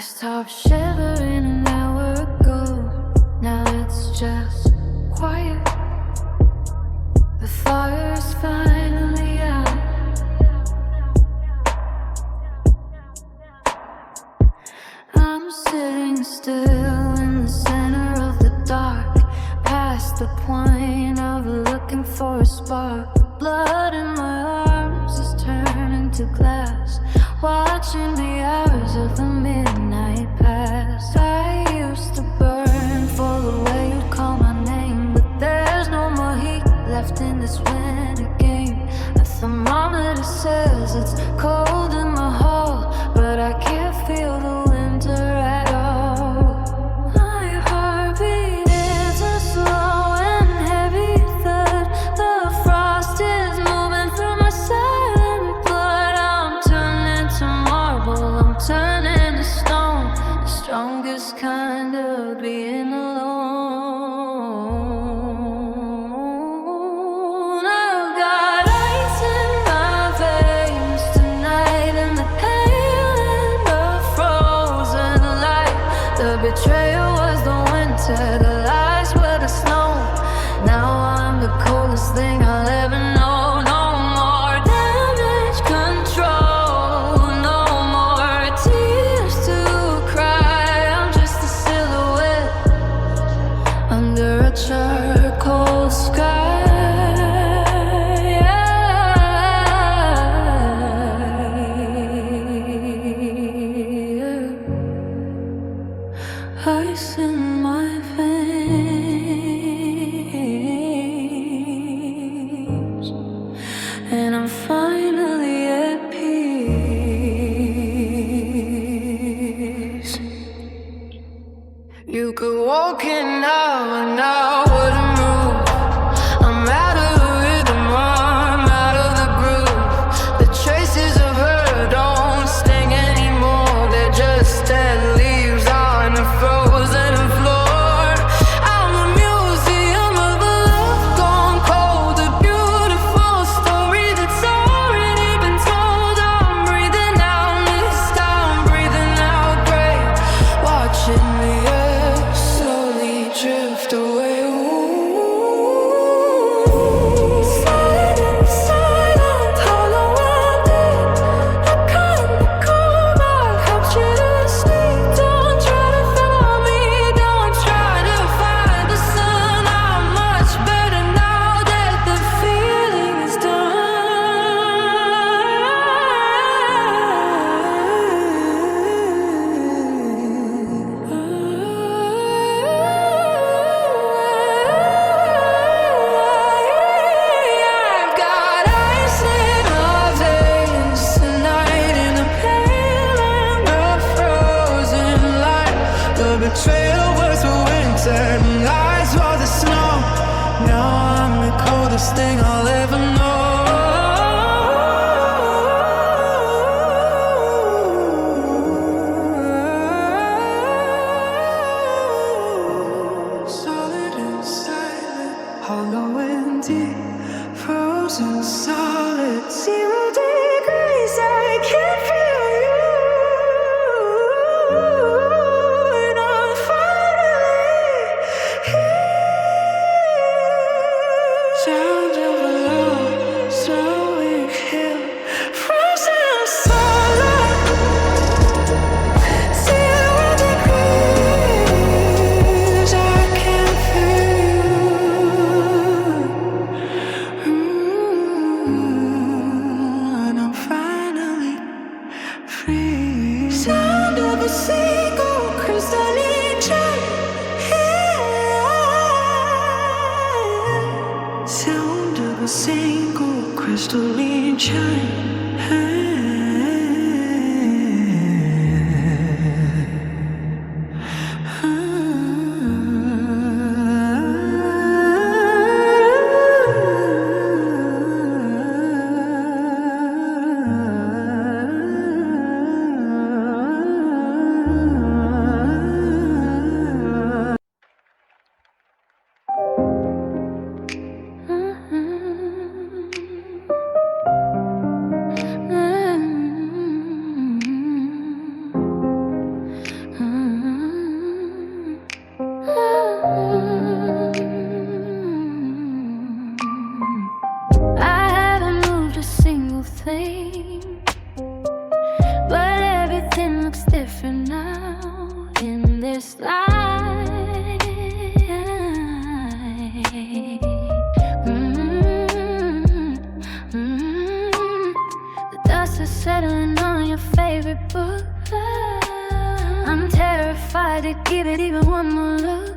stopped shivering an hour ago. Now it's just quiet. The fire's finally out. I'm sitting still in the center of the dark, past the point of looking for a spark. The blood in my arms is turning to glass, watching the hours of the midnight pass. I used to burn for the way you'd call my name, but there's no more heat left in this winter game. The thermometer says it's cold in my hall, but I can't feel the winter at all. My heartbeat is a slow and heavy thud. The frost is moving through my silent blood. I'm turning to marble, I'm turning to stone, the strongest kind of being alone. I've got ice in my veins tonight, and the pale end of frozen light. The betrayal was the winter, the lies were the snow. Now I'm the coldest thing I'll ever know. No more damage control, no more tears to cry. I'm just a silhouette under a charcoal sky. Ice in my veins, and I'm finally at peace. You could walk in now and I wouldn't move. I'm out of the rhythm, I'm out of the groove. The traces of her don't sting anymore. They're just dead leaves on a frozen floor. I'm a museum of a love gone cold, a beautiful story that's already been told. I'm breathing out mist, I'm breathing out gray, watching the earth slowly drift away. Ooh, silent, silent, hollow and deep. I can't recall back, helped you to sleep. Don't try to follow me, don't try to find the sun. I'm much better now that the feeling is I've got ice in my veins tonight, in a pale and a frozen light. The betrayal was the winter, and lies were the snow. Now I'm the coldest thing I'll ever know. Solid and silent, hollow and deep, frozen solid, 0 degrees. I can't feel you, and I'm finally here. Sound of a long, slowing hill, frozen solid, 0 degrees. I can't feel you, and I'm finally free. Sound of a single crystalline chime. Sound of a single crystalline chime. every book. I'm terrified to give it even one more look.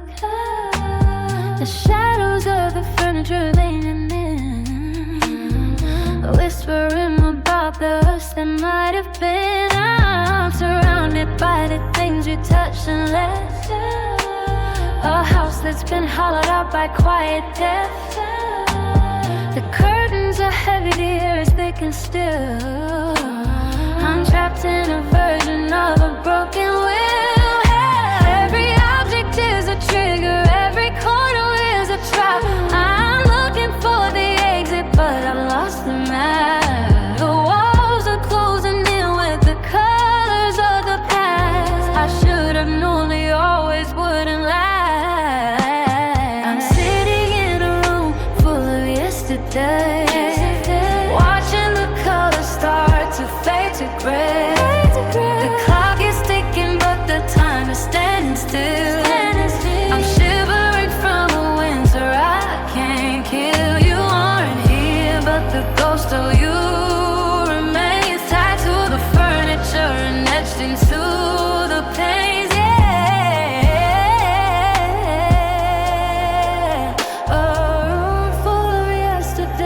The shadows of the furniture leaning in, whispering about the us that might have been. I'm surrounded by the things you touched and left. A house that's been hollowed out by quiet death. The curtains are heavy, the air is thick and still. I'm trapped in a version of a broken will. Every object is a trigger, every corner is a trap. I'm looking for the exit, but I've lost the map. The walls are closing in with the colors of the past. I should have known they always wouldn't last. I'm sitting in a room full of yesterday, watching the colors start to fade to gray. The clock is ticking, but the time is standing still. I'm shivering from a winter I can't kill. You aren't here, but the ghost of you remains tied to the furniture and etched into the panes. Yeah, a room full of yesterday,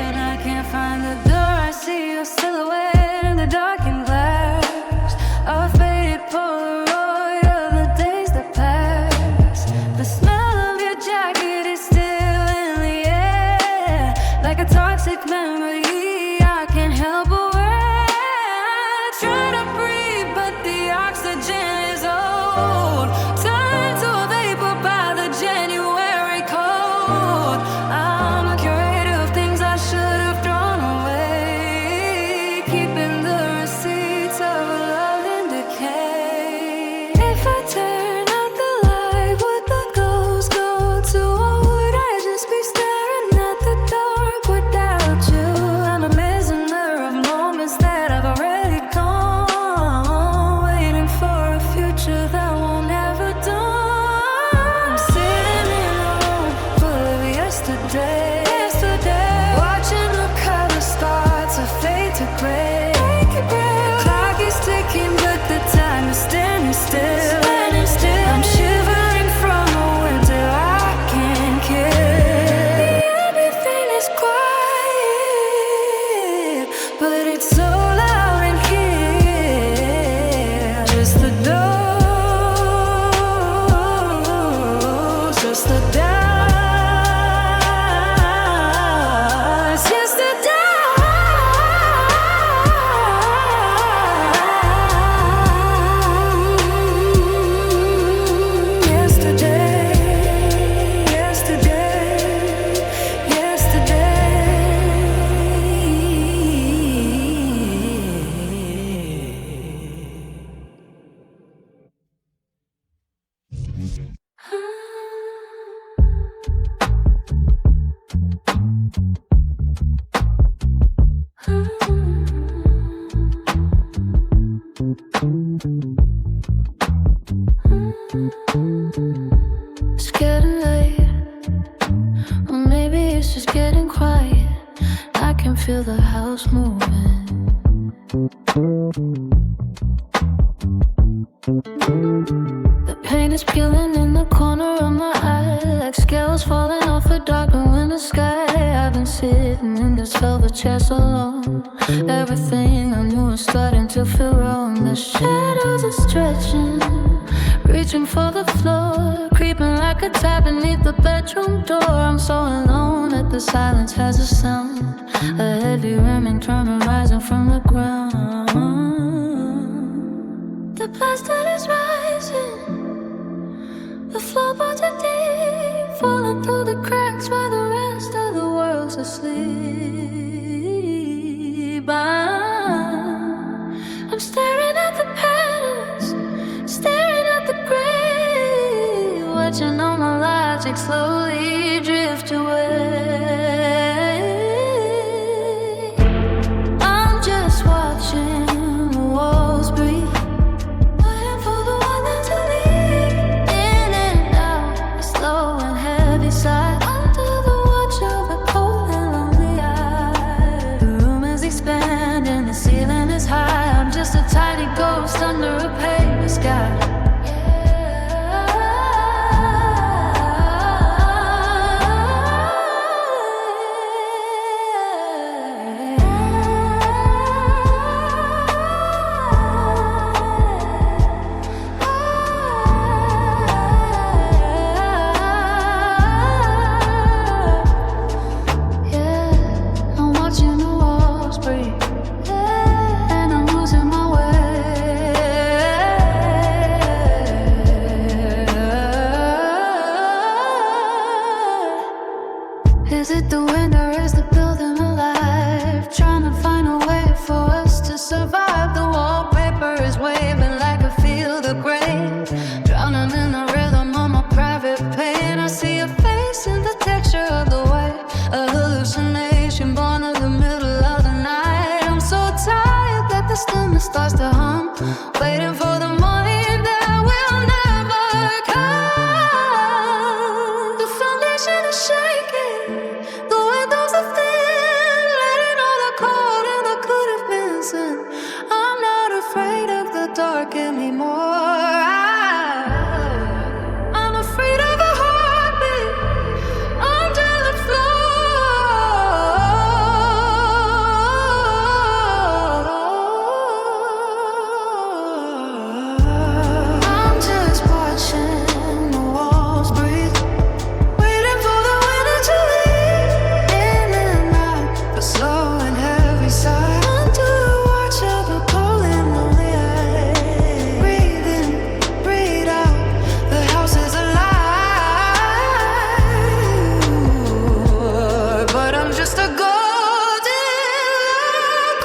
and I can't find the door. I see your silhouette in the darkened glass. A faded Polaroid of the days that passed. The smell of your jacket is still in the air, like a toxic memory I can't help but wear. Try to breathe, but the oxygen is old. Turn to a vapor by the January cold. I'm a curator of things I should have thrown away, keeping the receipts of a love in decay. If I turn out the light, would the ghost go too, or would I just be staring at the dark without you? I'm a prisoner of moments that I've already gone, waiting for a future that won't ever dawn. I'm sitting in a room full of yesterday, watching the colors start to fade to gray. The clock is ticking, but the time is standing still. I'm shivering from a winter I can't kill. Everything is quiet, but it's so loud in here. Just the doors, just the doors, just the doors. Yesterday, yesterday, It's getting late, or maybe it's just getting quiet. I can feel the house moving. The paint is peeling in the corner of my eye, like scales falling off a dark blue in the sky. I've been sitting in this velvet chair so long, everything I knew is starting to feel wrong. The shadows are stretching, reaching for the floor, creeping like a tap beneath the bedroom door. I'm so alone that the silence has a sound, a heavy ramming drum rising from the ground. The plaster is rising, the floorboards are deep, falling through the cracks while the rest of the world's asleep. I'm staring at the patterns, staring at the gray, watching all my logic slowly drift away. I'm just watching the walls breathe, waiting for the weather to leave. In and out, a slow and heavy sigh, under the watch of a cold and lonely eye. The room is expanding, the ceiling is high. Is it the wind or is the building alive? Trying to find a way for us to survive. The wallpaper is waving like a field of grain, drowning in the rhythm of my private pain. I see a face in the texture of the white, a hallucination born in the middle of the night. I'm so tired that the stillness starts to hum, waiting for the morning that will never come. The foundation is shaking, the windows are thin, letting all the cold and the could have been sin. I'm not afraid of the dark anymore. I'm afraid of a heartbeat under the floor. I'm just watching the walls breathe, waiting for the winter to leave. In and out, the slow and heavy sigh, under the watch of a pole in the light. Breathe in, breathe out, the house is alive. But I'm just a ghost in the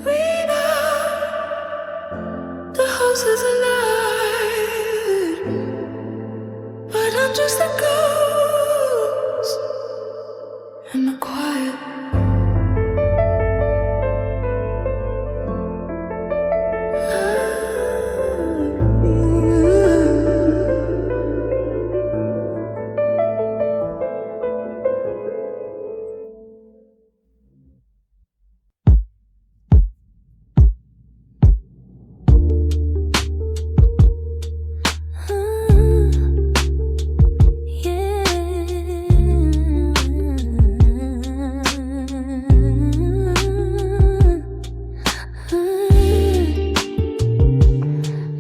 we know the house is alive, but I'm just a ghost in the quiet.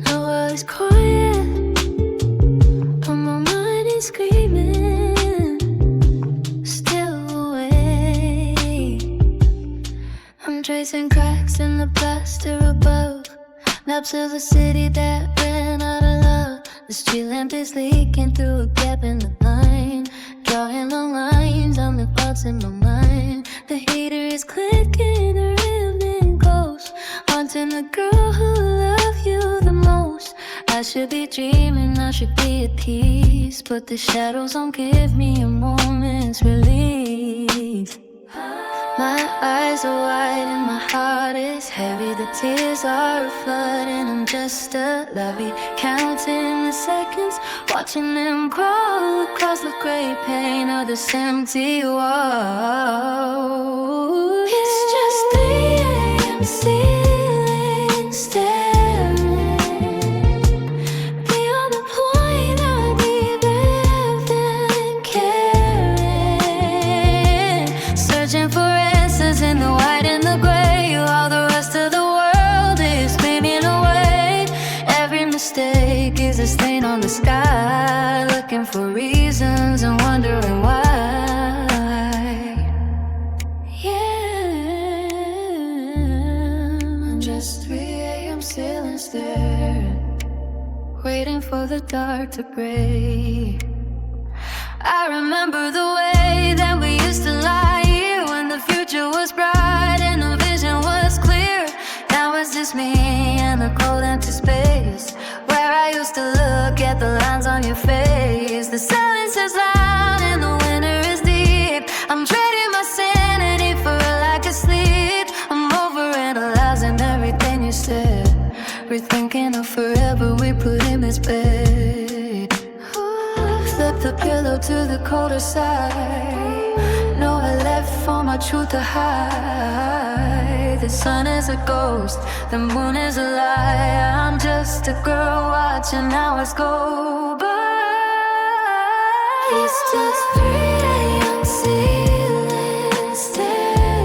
The world is quiet, but my mind is screaming, still awake. I'm tracing cracks in the plaster above, maps of the city that ran out of love. The street lamp is leaking through a gap in the line, drawing long lines on the thoughts in my mind. The heater is clicking, the evening ghost, haunting the girl who loved you the most. I should be dreaming, I should be at peace, but the shadows don't give me a moment's relief. My eyes are wide and my heart is heavy. The tears are flooding, I'm just a lovey, counting the seconds, watching them crawl across the gray paint of this empty wall. It's just 3 a.m. ceiling staring beyond the point of deep left and caring, searching for answers in the white and the gray, while the rest of the world is screaming away. Every mistake is a stain on the sky, looking for reasons and wondering why. Yeah, I'm just 3 a.m. ceiling staring, waiting for the dark to break. I remember the way that we used to lie here when the future was bright and the vision was clear. Now it's just me and the cold empty space, where I used to look at the lines on your face. The silence is loud and the winter is deep. I'm trading my sanity for a lack of sleep. I'm overanalyzing everything you said, rethinking of forever we put in this bed. Flip the pillow to the colder side. No, I left for my truth to hide. The sun is a ghost, the moon is a lie. I'm just a girl watching hours go by. It's just 3 a.m. ceiling staring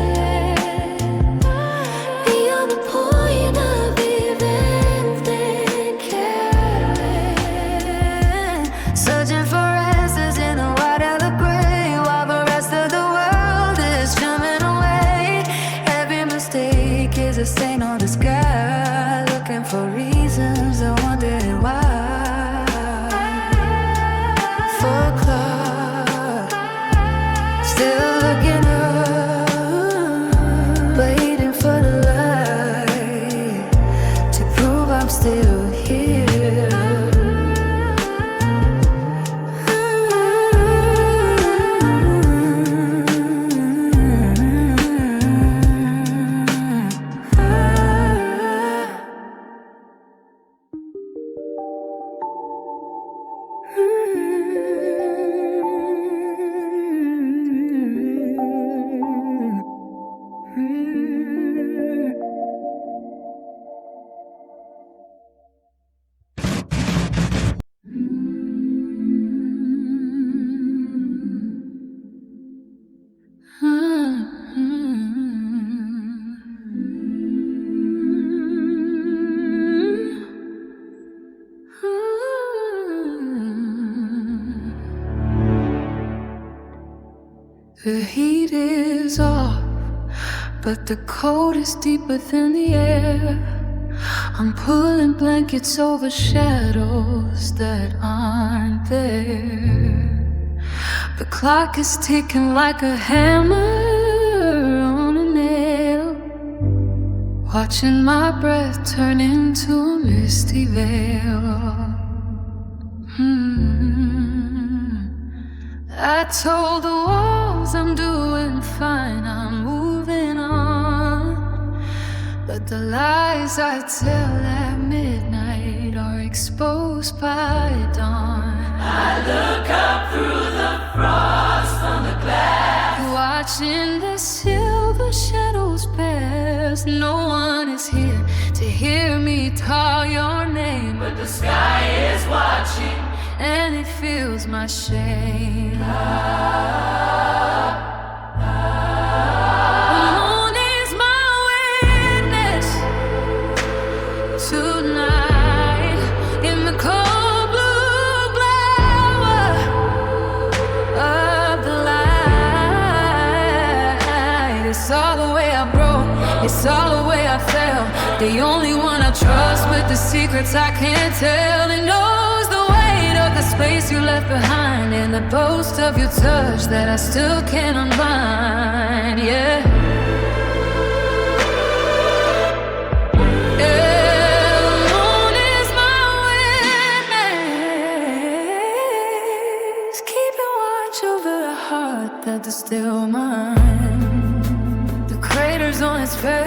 this ain't no disguise. Looking for reasons, I wondered why. Still looking up, waiting for the light to prove I'm still here. The heat is off, but the cold is deep within the air. I'm pulling blankets over shadows that aren't there. The clock is ticking like a hammer on a nail, watching my breath turn into a misty veil. I told the walls I'm doing fine, I'm moving on, but the lies I tell at midnight are exposed by dawn. I look up through the frost on the glass, watching the silver shadows pass. No one is here to hear me call your name, but the sky is watching and it feels my shame. The moon is my witness tonight in the cold blue glow of the light. It's all the way I broke, it's all the way I fell. The only one I trust with the secrets I can't tell. And knows the weight of the space you left behind, and the boast of your touch that I still can't unwind. Yeah. Yeah, the moon is my witness, keeping watch over a heart that is still mine. The craters on its face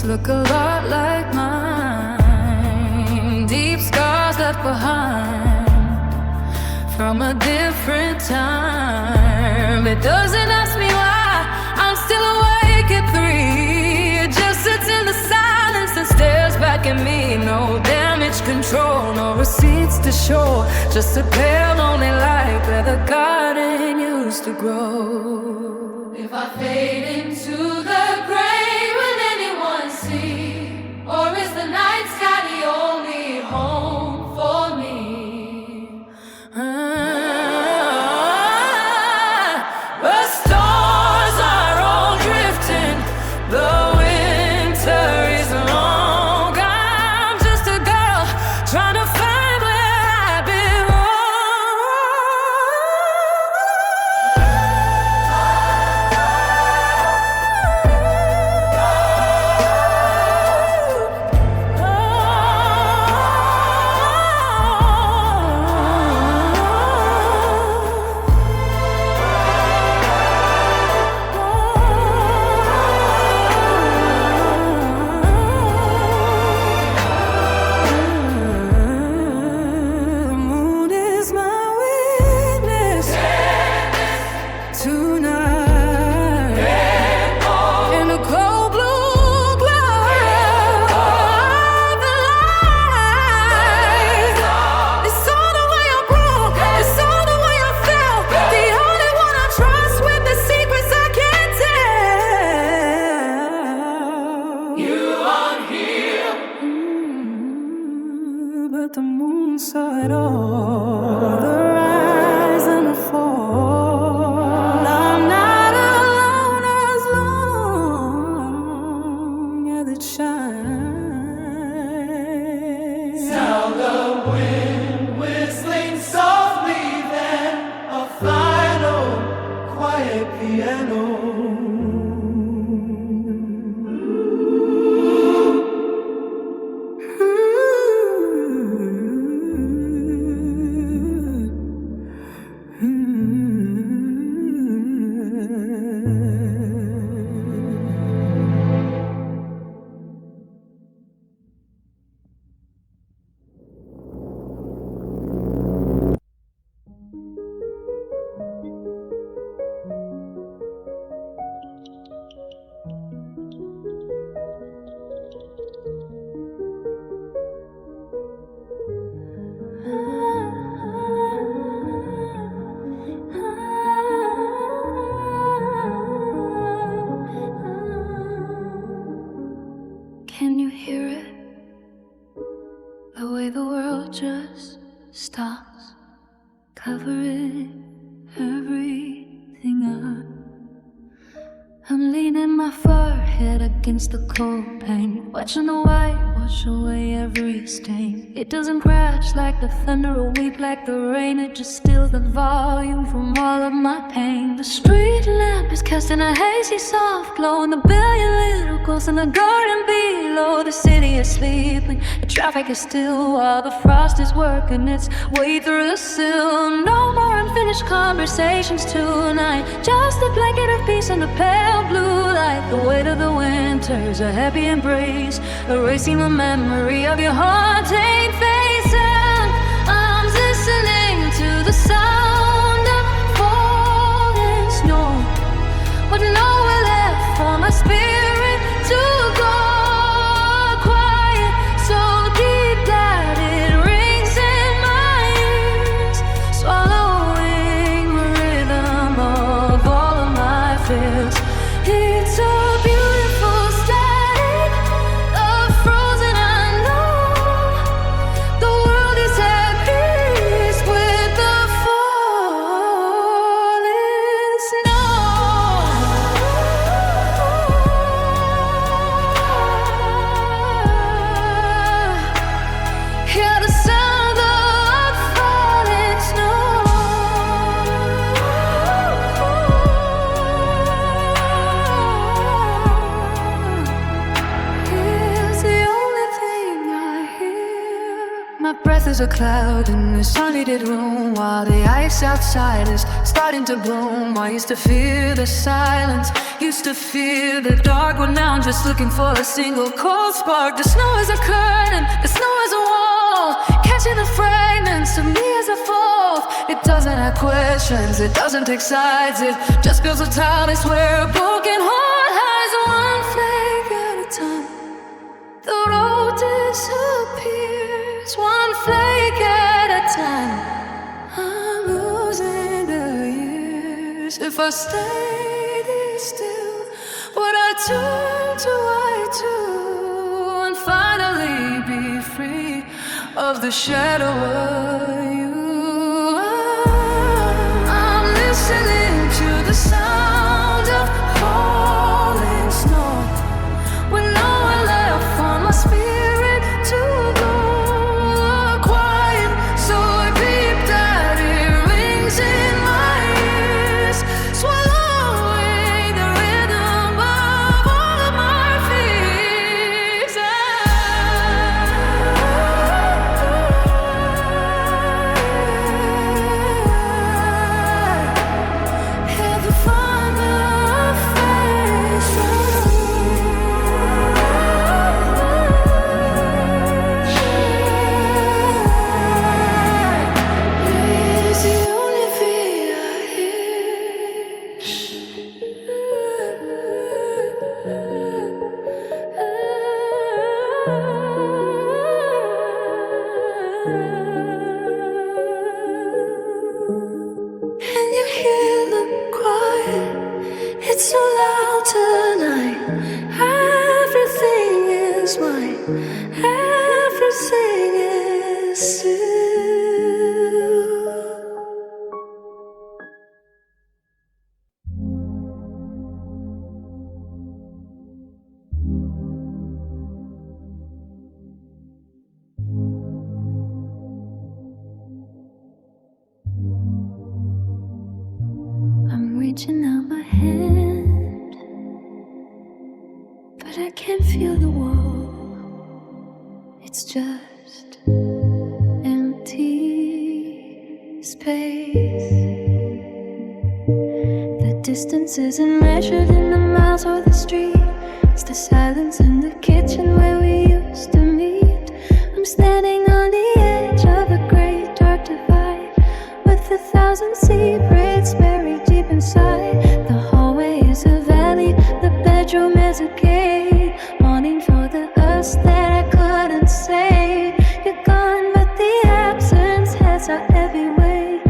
look a lot like mine. Deep scars left behind from a different time. It doesn't ask me why I'm still awake at 3. It just sits in the silence and stares back at me. No damage control, no receipts to show, just a pale lonely light where the garden used to grow. If I fade into the gray, will anyone see? Or is the night sky the only home for me? The stars are all drifting, the winter is long. I'm just a girl trying to find where I belong. The moon is my witness tonight in the cold blue glow of the light. It's all the way I broke, it's all the way I felt. The only one I trust with the secrets I can't tell. You aren't here, but the moon saw it all, the rise and the fall. I'm not alone as long Can you hear it? The way the world just stops, covering everything up. I'm leaning my forehead against the cold pain, watching the white wash away every stain. It doesn't crash like the thunder or weep like the rain. It just steals the volume from all of my pain. The street lamp is casting a hazy soft glow, and the billion little ghosts in the garden below. The city is sleeping, the traffic is still, while the frost is working its way through the sill. No more unfinished conversations tonight, just a blanket of peace and the pale blue light. The weight of the winter's a happy embrace, erasing the memory of your haunting face. And I'm listening to the sound of falling snow, with nowhere left for my spirit to go. Quiet so deep that it rings in my ears, swallowing the rhythm of all of my fears. It's a beautiful state of frozen unknown. The world is at peace with the falling snow. Hear the sound of falling snow. It's the only thing I hear. My breath is a cloud in this unheated room, while the ice outside is starting to bloom. I used to fear the silence, used to fear the dark, but now I'm just looking for a single cold spark. The snow is a curtain, the snow is a wall, catching the fragments of me as I fall. It doesn't have questions, it doesn't take sides, it just builds a talus where a broken heart hides. One flake at a time, the road disappears. One flake at a time, I'm losing the years. If I stayed here still, would I turn to white too, and finally be free of the shadow of you? I'm listening to the sound of falling snow, with no one left for my spirit to go. Quiet so deep that it rings in my ears, swallowing the rhythm of all of my fears. Hear the final face. It's the only fear I hear. Can you hear the quiet? It's so loud tonight. Everything is mine. Everything is still. I'm reaching out my your hand, but I can't feel the wall. It's just empty space. The distance isn't measured in the miles or the street. It's the silence in the kitchen where we used to meet. I'm standing on the edge of a great dark divide, with 1,000 secrets buried deep inside. The hallway is a valley, the bedroom is a cave, wanting for the us that I couldn't say. You're gone, but the absence has a heavy weight.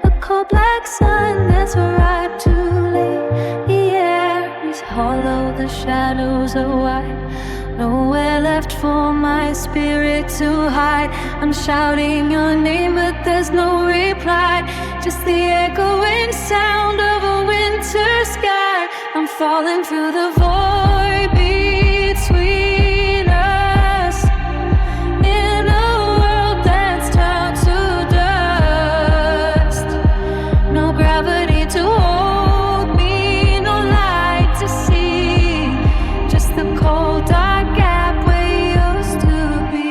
A cold black sun that's arrived too late. The air is hollow, the shadows are wide. Nowhere left for my spirit to hide. I'm shouting your name, but there's no reply. Just the echoing sound of a winter sky. I'm falling through the void between us, in a world that's turned to dust. No gravity to hold me, no light to see, just the cold dark gap we used to be.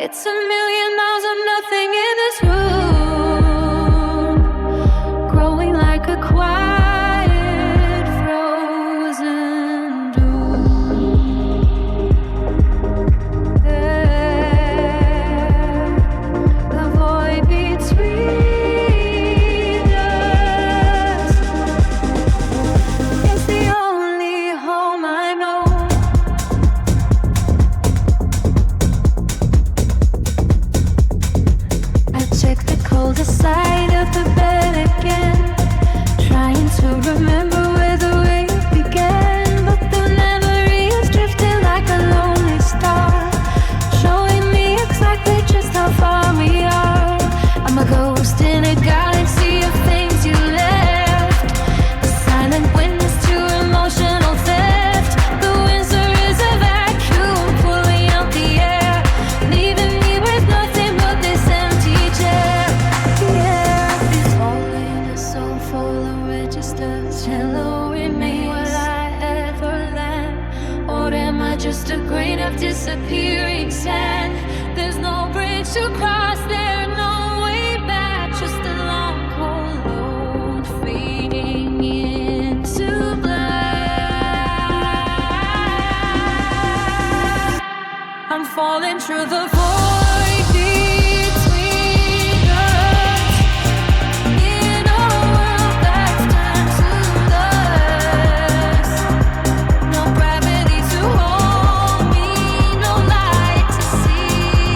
It's a million miles of nothing in this room, growing like a quiet frozen doom. Yeah, the void between us is the only home I know. I check the coldest side of the bed again, trying to remember where the way began. But the memory is drifting like a lonely star, showing me exactly just how far we are. I'm a ghost in a galaxy of things you left, a silent witness to emotional theft. The windsor is a vacuum pulling out the air, leaving me with nothing but this empty chair. The air is falling, a soul full of registers. Hello, remain. Will I ever land, or am I just a grain of disappearing sand? There's no bridge to cross, there's no way back, just a long cold road fading into black. I'm falling through the void between us, in a world that's turned to dust. No gravity to hold me, no light to see,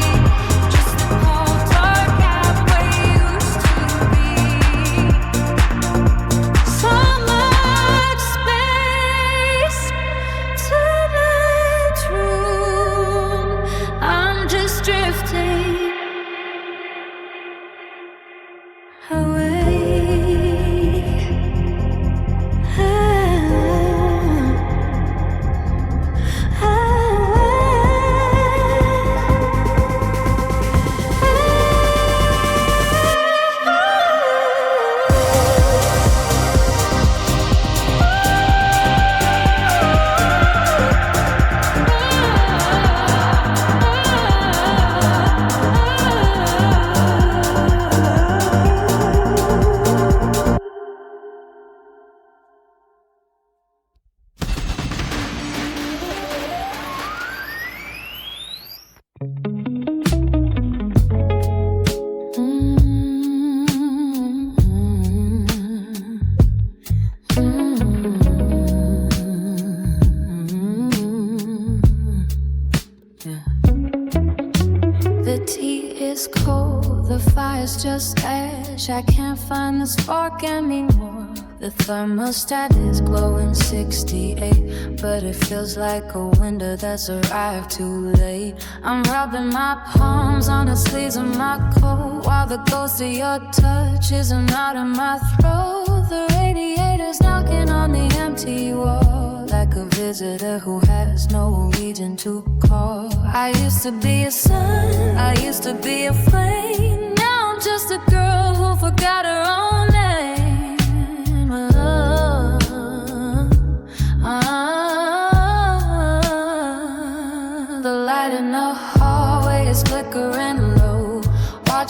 just the cold dark gap where you used to be. So much space to make room. I'm just drifting away. The tea is cold, the fire's just ash. I can't find the spark anymore. The thermostat is glowing 68, but it feels like a winter that's arrived too late. I'm rubbing my palms on the sleeves of my coat, while the ghost of your touch isn't out of my throat. The radiator's knocking on the empty wall, like a visitor who has no reason to call. I used to be a sun, I used to be a flame. Now I'm just a girl who forgot her own name. Oh.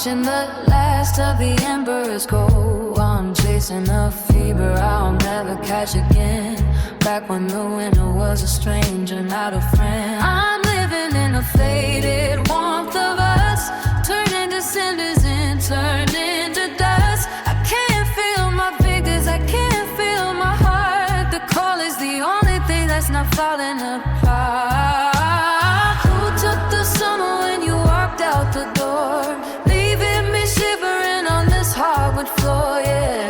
watching the last of the embers go. I'm chasing a fever I'll never catch again. Back when the winter was a stranger, not a friend. I'm living in a faded warmth of us, turning to cinders and turning to dust. I can't feel my fingers, I can't feel my heart. The call is the only thing that's not falling apart. Who took the summer when you walked out the door, leaving me shivering on this hardwood floor, yeah.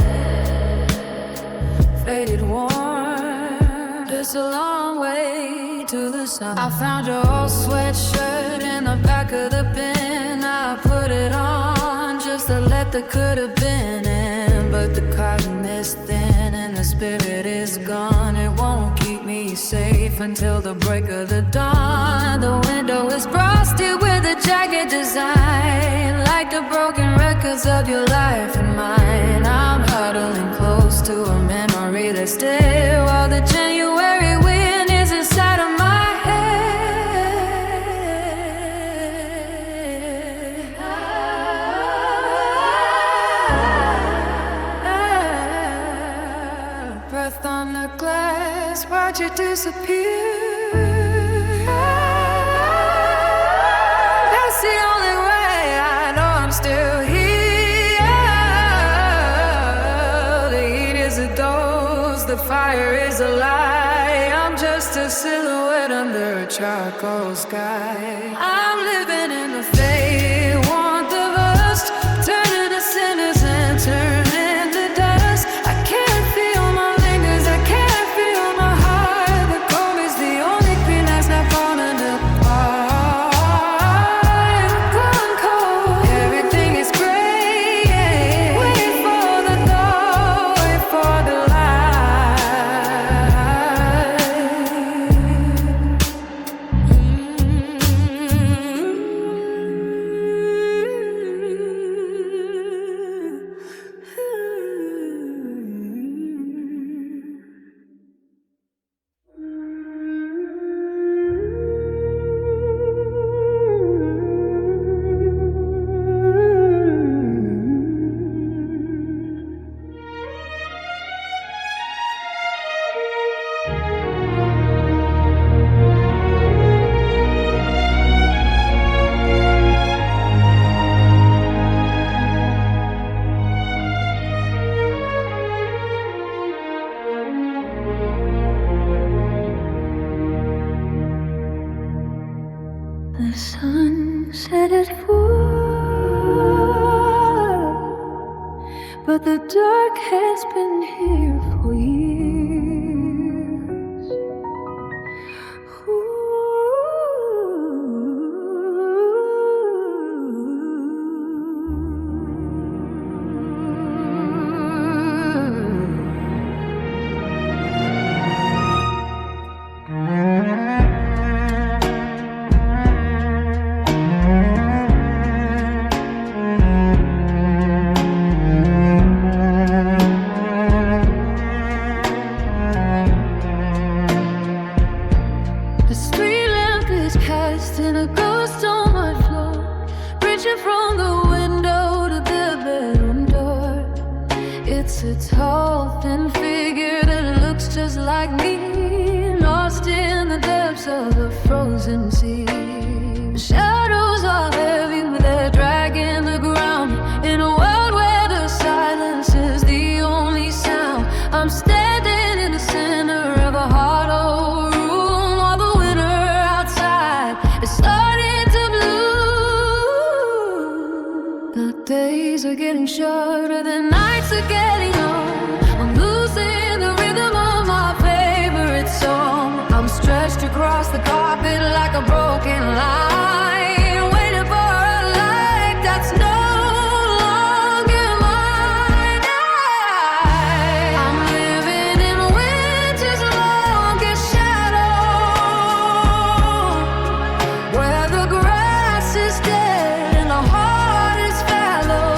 Faded warm, it's a long way to the sun. I found your old sweatshirt in the back of the bin. I put it on just to let the could have been in, but the cotton is thin and the spirit is gone. It won't keep me safe until the break of the dawn. The window is frosted with a jagged design, like the broken records of your life and mine. I'm huddling close to a memory that's dead, while the January wind is inside of my head. Breath on the glass, watch it disappear. That's the only way I know I'm still here. The heat is a dose, the fire is a lie. I'm just a silhouette under a charcoal sky. I'm living in the fade warmth of us, turning to cinders and turning to dust. I can't feel my fingers, I can't feel my heart. The cold is the only thing that's not falling apart. I'm gone cold, everything is gray, yeah. Wait for the dawn, wait for the The sun set at 4, but the dark has been here for years. The street lamp is casting a ghost on my floor, reaching from the window to the bedroom door. It's a tall, thin figure that looks just like me, lost in the depths of the frozen sea. The shadows are heavy, but they're dragging the ground in a world where the silence is the only sound. I'm standing in the center of a hollow room, while the winter outside is starting to bloom. The days are getting shorter, the nights are getting long. I'm losing the rhythm of my favorite song. I'm stretched across the carpet like a broken line, waiting for a light that's no longer mine. I'm living in winter's longest shadow, where the grass is dead and the heart is fallow.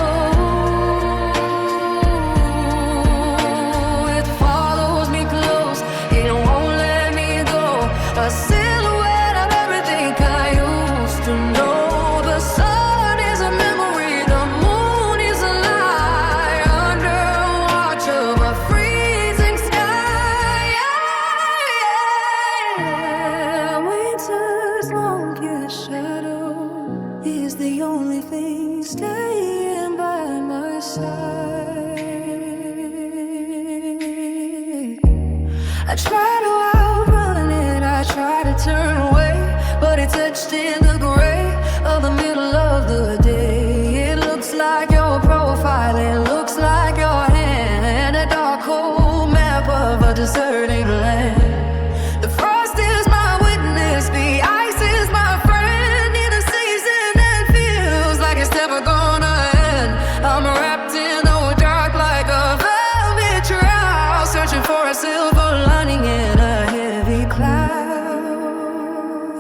I try to outrun it, I try to turn away, but it's etched in the gray of the middle of the day. It looks like your profile, it looks like your hand, a dark cold map of a deserted land. The frost is my witness, the ice is my friend, in a season that feels like it's never gonna end. I'm wrapped in the dark like a velvet shroud, searching for a silver lining in a heavy cloud.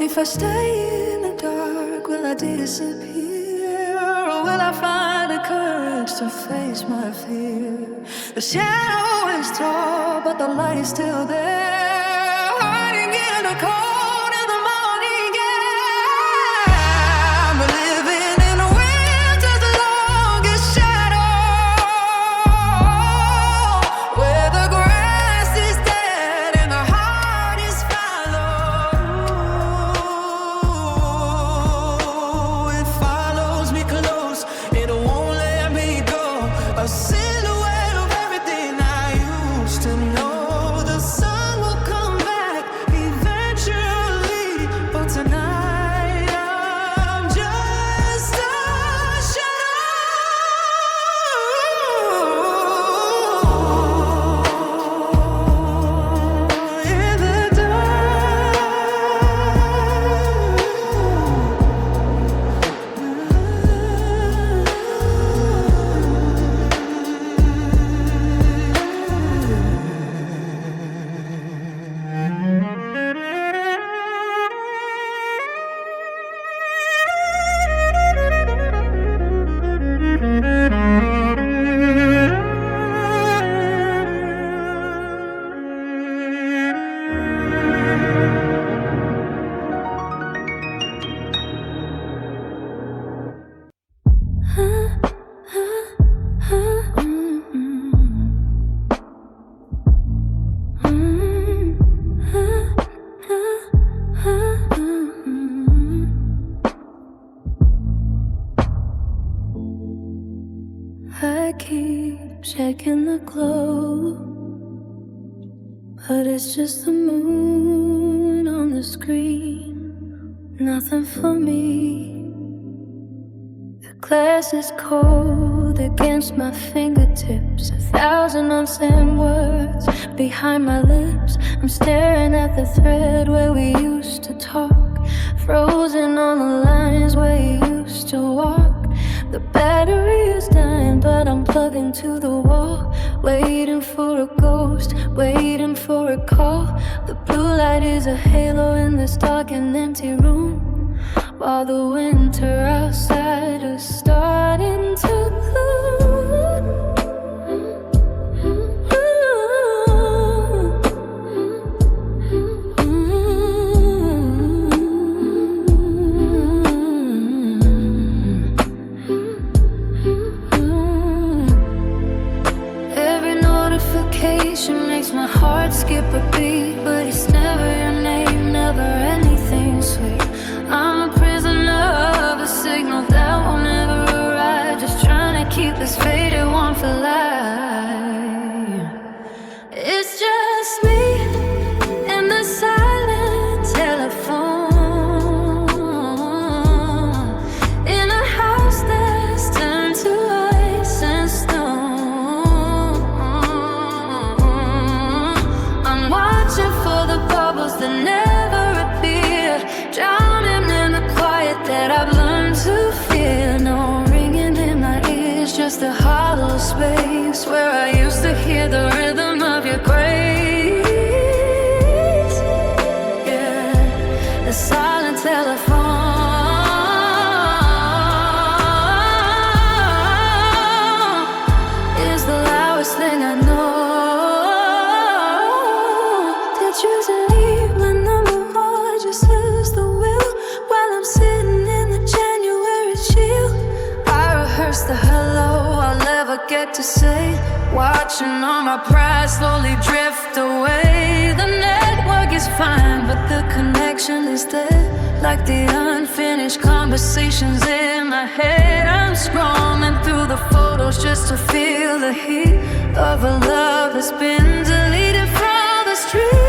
If I stay in the dark, will I disappear, or will I find the courage to face my fear? The shadow is tall, but the light is still there, hiding in the cold of the morning air. I'm living in the winter's longest shadow, where the grass is dead and the heart is fallow. It follows me close, it won't let me go. A silhouette of everything I used to know. The sun will come back eventually, but tonight I'm just a shadow in the dark. I keep checking the glow, but it's just the moon on the screen, nothing for me. The glass is cold against my fingertips, 1,000 unsaid words behind my lips. I'm staring at the thread where we used to talk, frozen on the lines where you used to walk. The battery is dying, but I'm plugged into the wall, waiting for a ghost, waiting for a call. The blue light is a halo in this dark and empty room, while the winter outside is starting to gloom. Makes my heart skip a beat, but it's never your name, never anything sweet. I'm a prisoner of a signal that will never arrive, just trying to keep this faded one for life. It's just me and the silent telephone in a house that's turned to ice and stone. That never appear, drowning in the quiet that I've learned to fear. No ringing in my ears, just a hollow space where I used to hear the rhythm of your grace. Yeah, the silent telephone is the loudest thing I know. Did you leave my number or just lose the will while I'm sitting in the January chill? I rehearse the hello I'll never get to say, watching all my pride slowly drift away. The network is fine, but the connection is dead, like the unfinished conversations in my head. I'm scrolling through the photos just to feel the heat of a love that's been deleted from the street.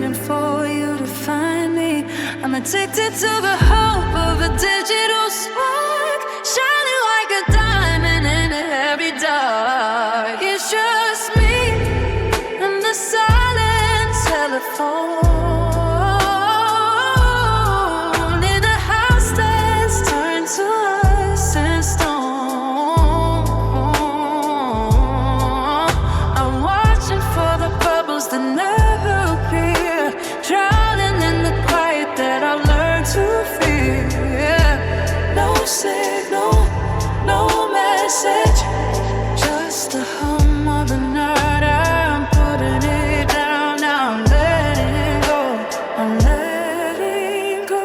waiting for you to find me. I'm addicted to the hope of a digital spark, shining like a diamond in a heavy dark. It's just me and the silent telephone. Signal, no message, just the hum of the night. I'm putting it down, now I'm letting go, I'm letting go.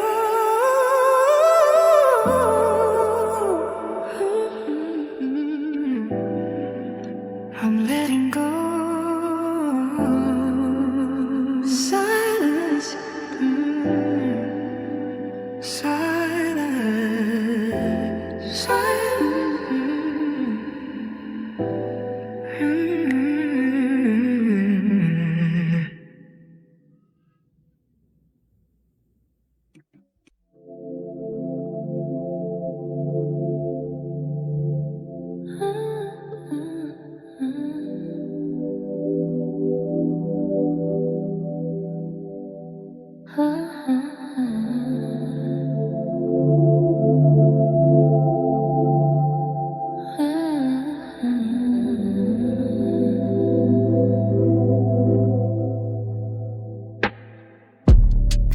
I'm letting go. Silence, silence.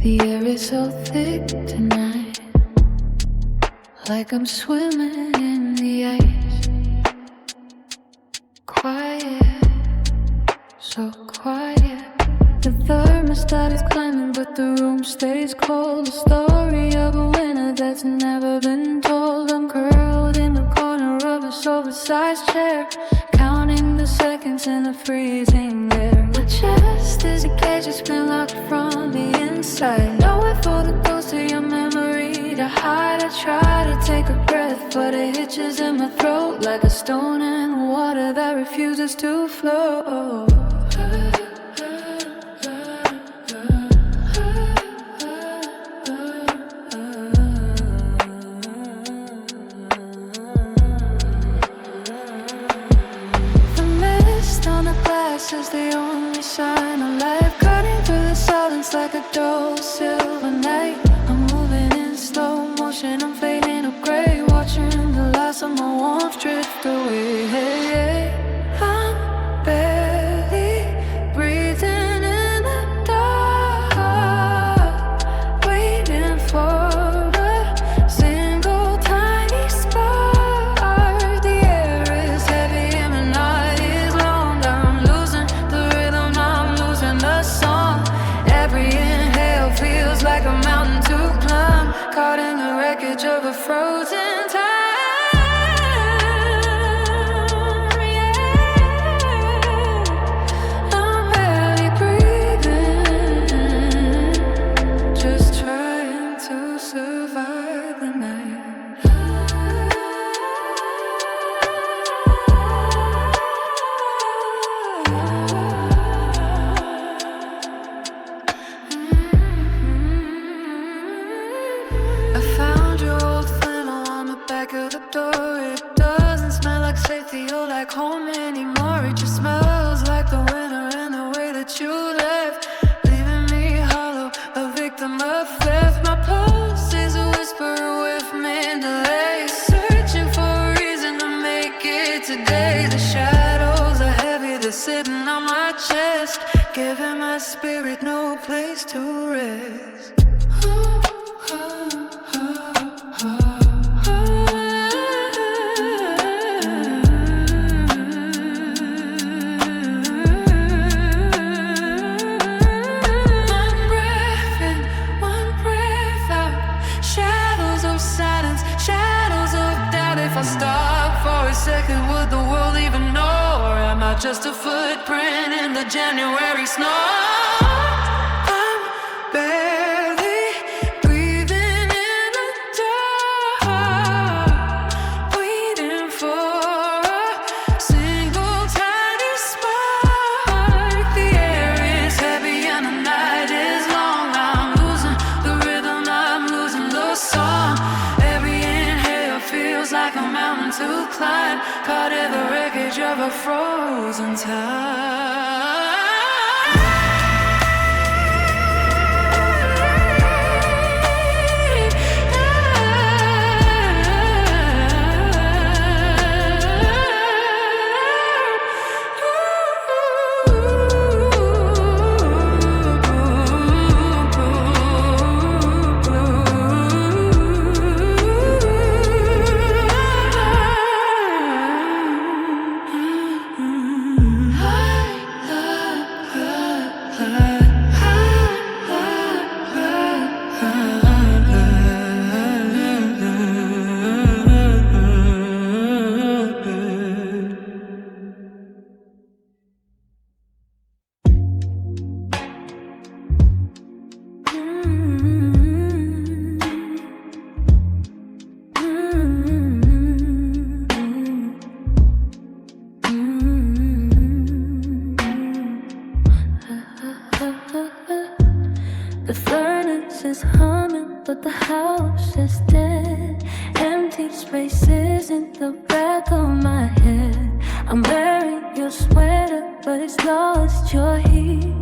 The air is so thick tonight, like I'm swimming in the ice. Quiet, so quiet. The thermostat is climbing, but the room stays cold. The story of a winner that's never been told. I'm curled in the corner of this oversized chair, counting the seconds in the freezing air. My chest is a cage, it's been locked from the inside. Nowhere for the ghost of your memory to hide. I try to take a breath, but it hitches in my throat like a stone in water that refuses to flow. Is the only sign of life, cutting through the silence like a dull silver night. I'm moving in slow motion, I'm fading to gray, watching the last of my warmth drift away. I'm barely breathing in the dark, waiting for a single tiny spark. The air is heavy and my night is long. I'm losing the rhythm, I'm losing the song. Every inhale feels like a mountain to climb, caught in the wreckage of a frozen time. I'm barely breathing, just trying to survive the night. I found your old flannel on the back of the door. It doesn't smell like safety or like home anymore. It just smells like the winter and the way that you left, leaving me hollow, a victim of theft. My pulse is a whisper with me delay, searching for a reason to make it today. The shadows are heavy, they're sitting on my chest, giving my spirit no place to rest. If I stop for a second, would the world even know? Or am I just a footprint in the January snow? I'm barely breathing in the dark, waiting for a single tiny spark. The air is heavy and the night is recline, caught in the wreckage of a frozen time. The furnace is humming, but the house is dead. Empty spaces in the back of my head. I'm wearing your sweater, but it's lost your heat.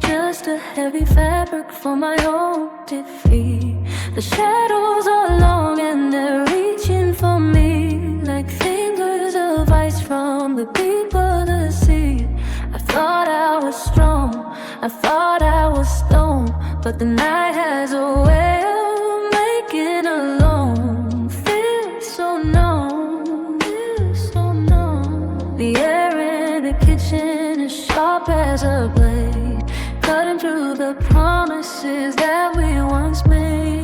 Just a heavy fabric for my own defeat. The shadows are long and they're reaching for me, like fingers of ice from the deep of the sea. I thought I was strong, I thought I was stoned, but the night has a way of making alone feel so numb, feel so numb. The air in the kitchen is sharp as a blade, cutting through the promises that we once made.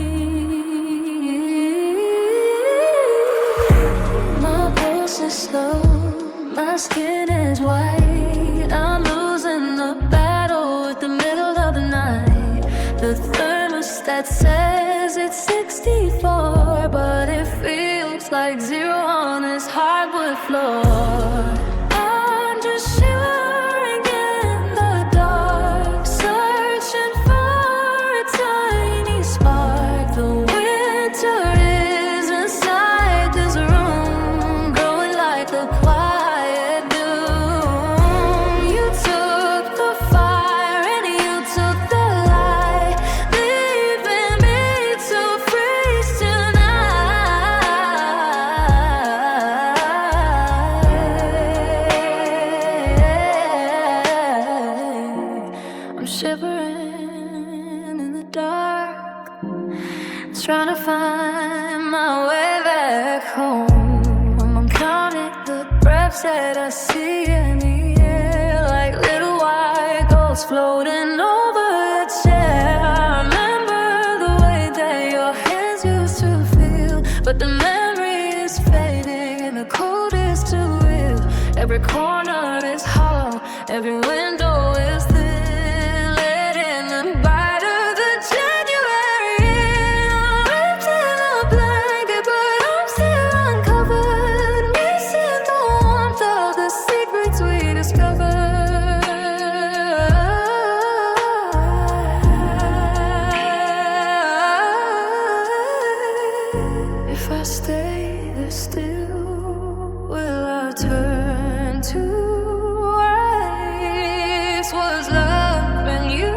My pulse is slow, my skin is white. I'm losing the battle with the middle of the night. The thermostat says it's 64, but it feels like 0 on this hardwood floor. I'm just shivering in the dark, searching for a tiny spark. The winter is inside this room, growing like a quiet doom. You took the fire and you took the light, leaving me to freeze tonight. I'm shivering in the dark, trying to find my way back home. I'm counting the breaths that I see in the air, like little white ghosts floating over the chair. I remember the way that your hands used to feel, but the memory is fading and the cold is too real. Every corner is hollow, every window is thin, letting the bite of the January in. I'm wrapped in a blanket, but I'm still uncovered, missing the warmth of the secrets we discovered. If I stay this still, will I turn to ice? Was love and you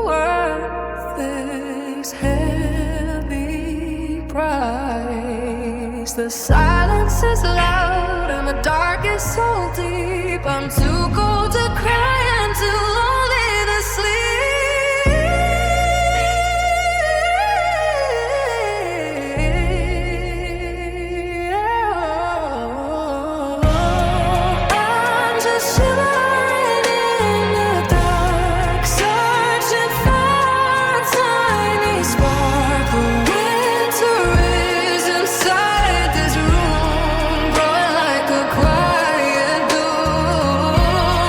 worth this heavy price? The silence is loud and the dark is so deep. I'm too cold to cry and too lonely to sleep. I'm just shivering in the dark, searching for a tiny spark. The winter is inside this room, growing like a quiet doom.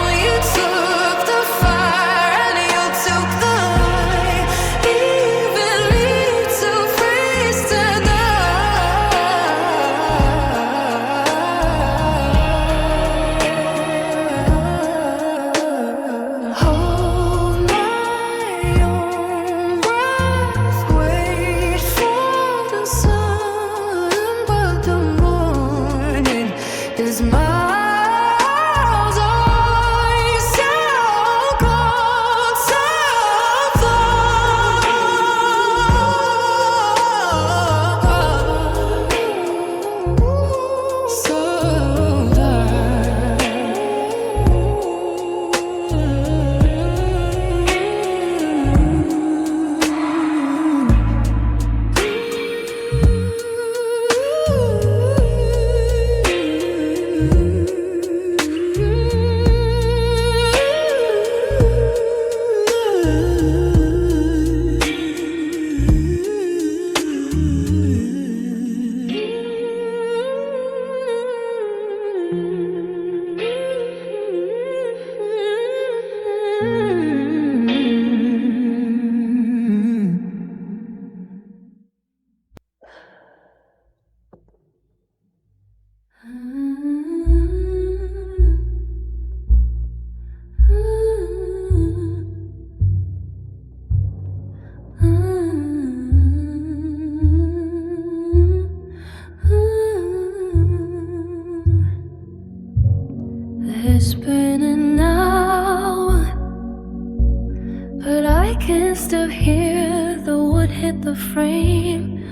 can still hear the wood hit the frame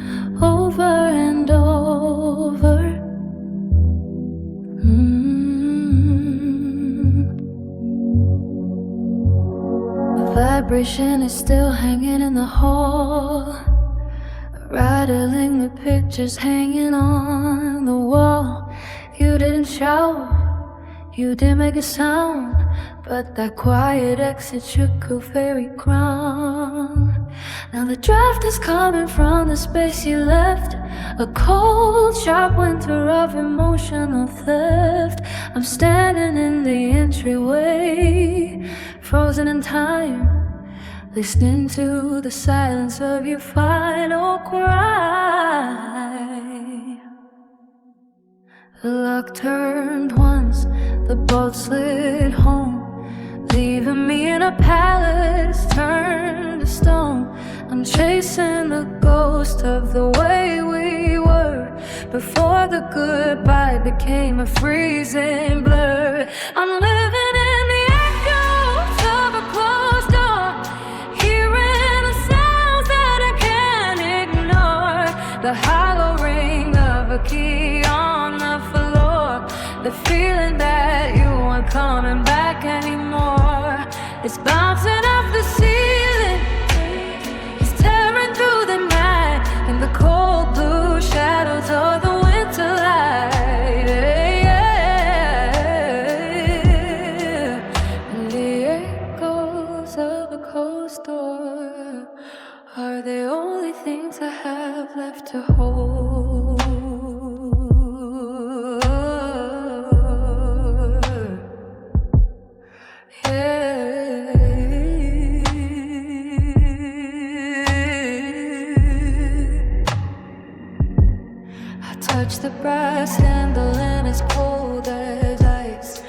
over and over. The vibration is still hanging in the hall, rattling the pictures hanging on the wall. You didn't shout, you didn't make a sound, but that quiet exit shook a very ground. Now the draft is coming from the space you left, a cold, sharp winter of emotional theft. I'm standing in the entryway, frozen in time, listening to the silence of your final cry. The lock turned once, the bolt slid home, leaving me in a palace turned to stone. I'm chasing the ghost of the way we were before the goodbye became a freezing blur. I'm living in the echoes of a closed door, hearing the sounds that I can't ignore. The hollow ring of a key on the floor, the feeling that you aren't coming back anymore. It's bouncing off the ceiling, it's tearing through the night in the cold blue shadows of the winter light. And the echoes of a closed door are the only things I have left to hold. Touch the brass handle and it's cold as ice,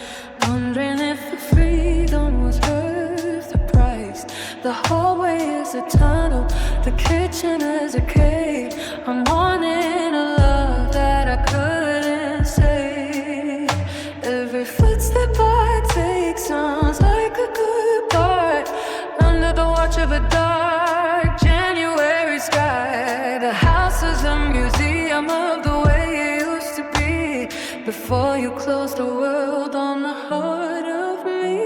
wondering if the freedom was worth the price. The hallway is a tunnel, the kitchen is a cave. I'm wanting a love that I couldn't say. Every footstep I take sounds like a goodbye under the watch of a dark January sky. The house is a museum of the before you close the world on the heart of me.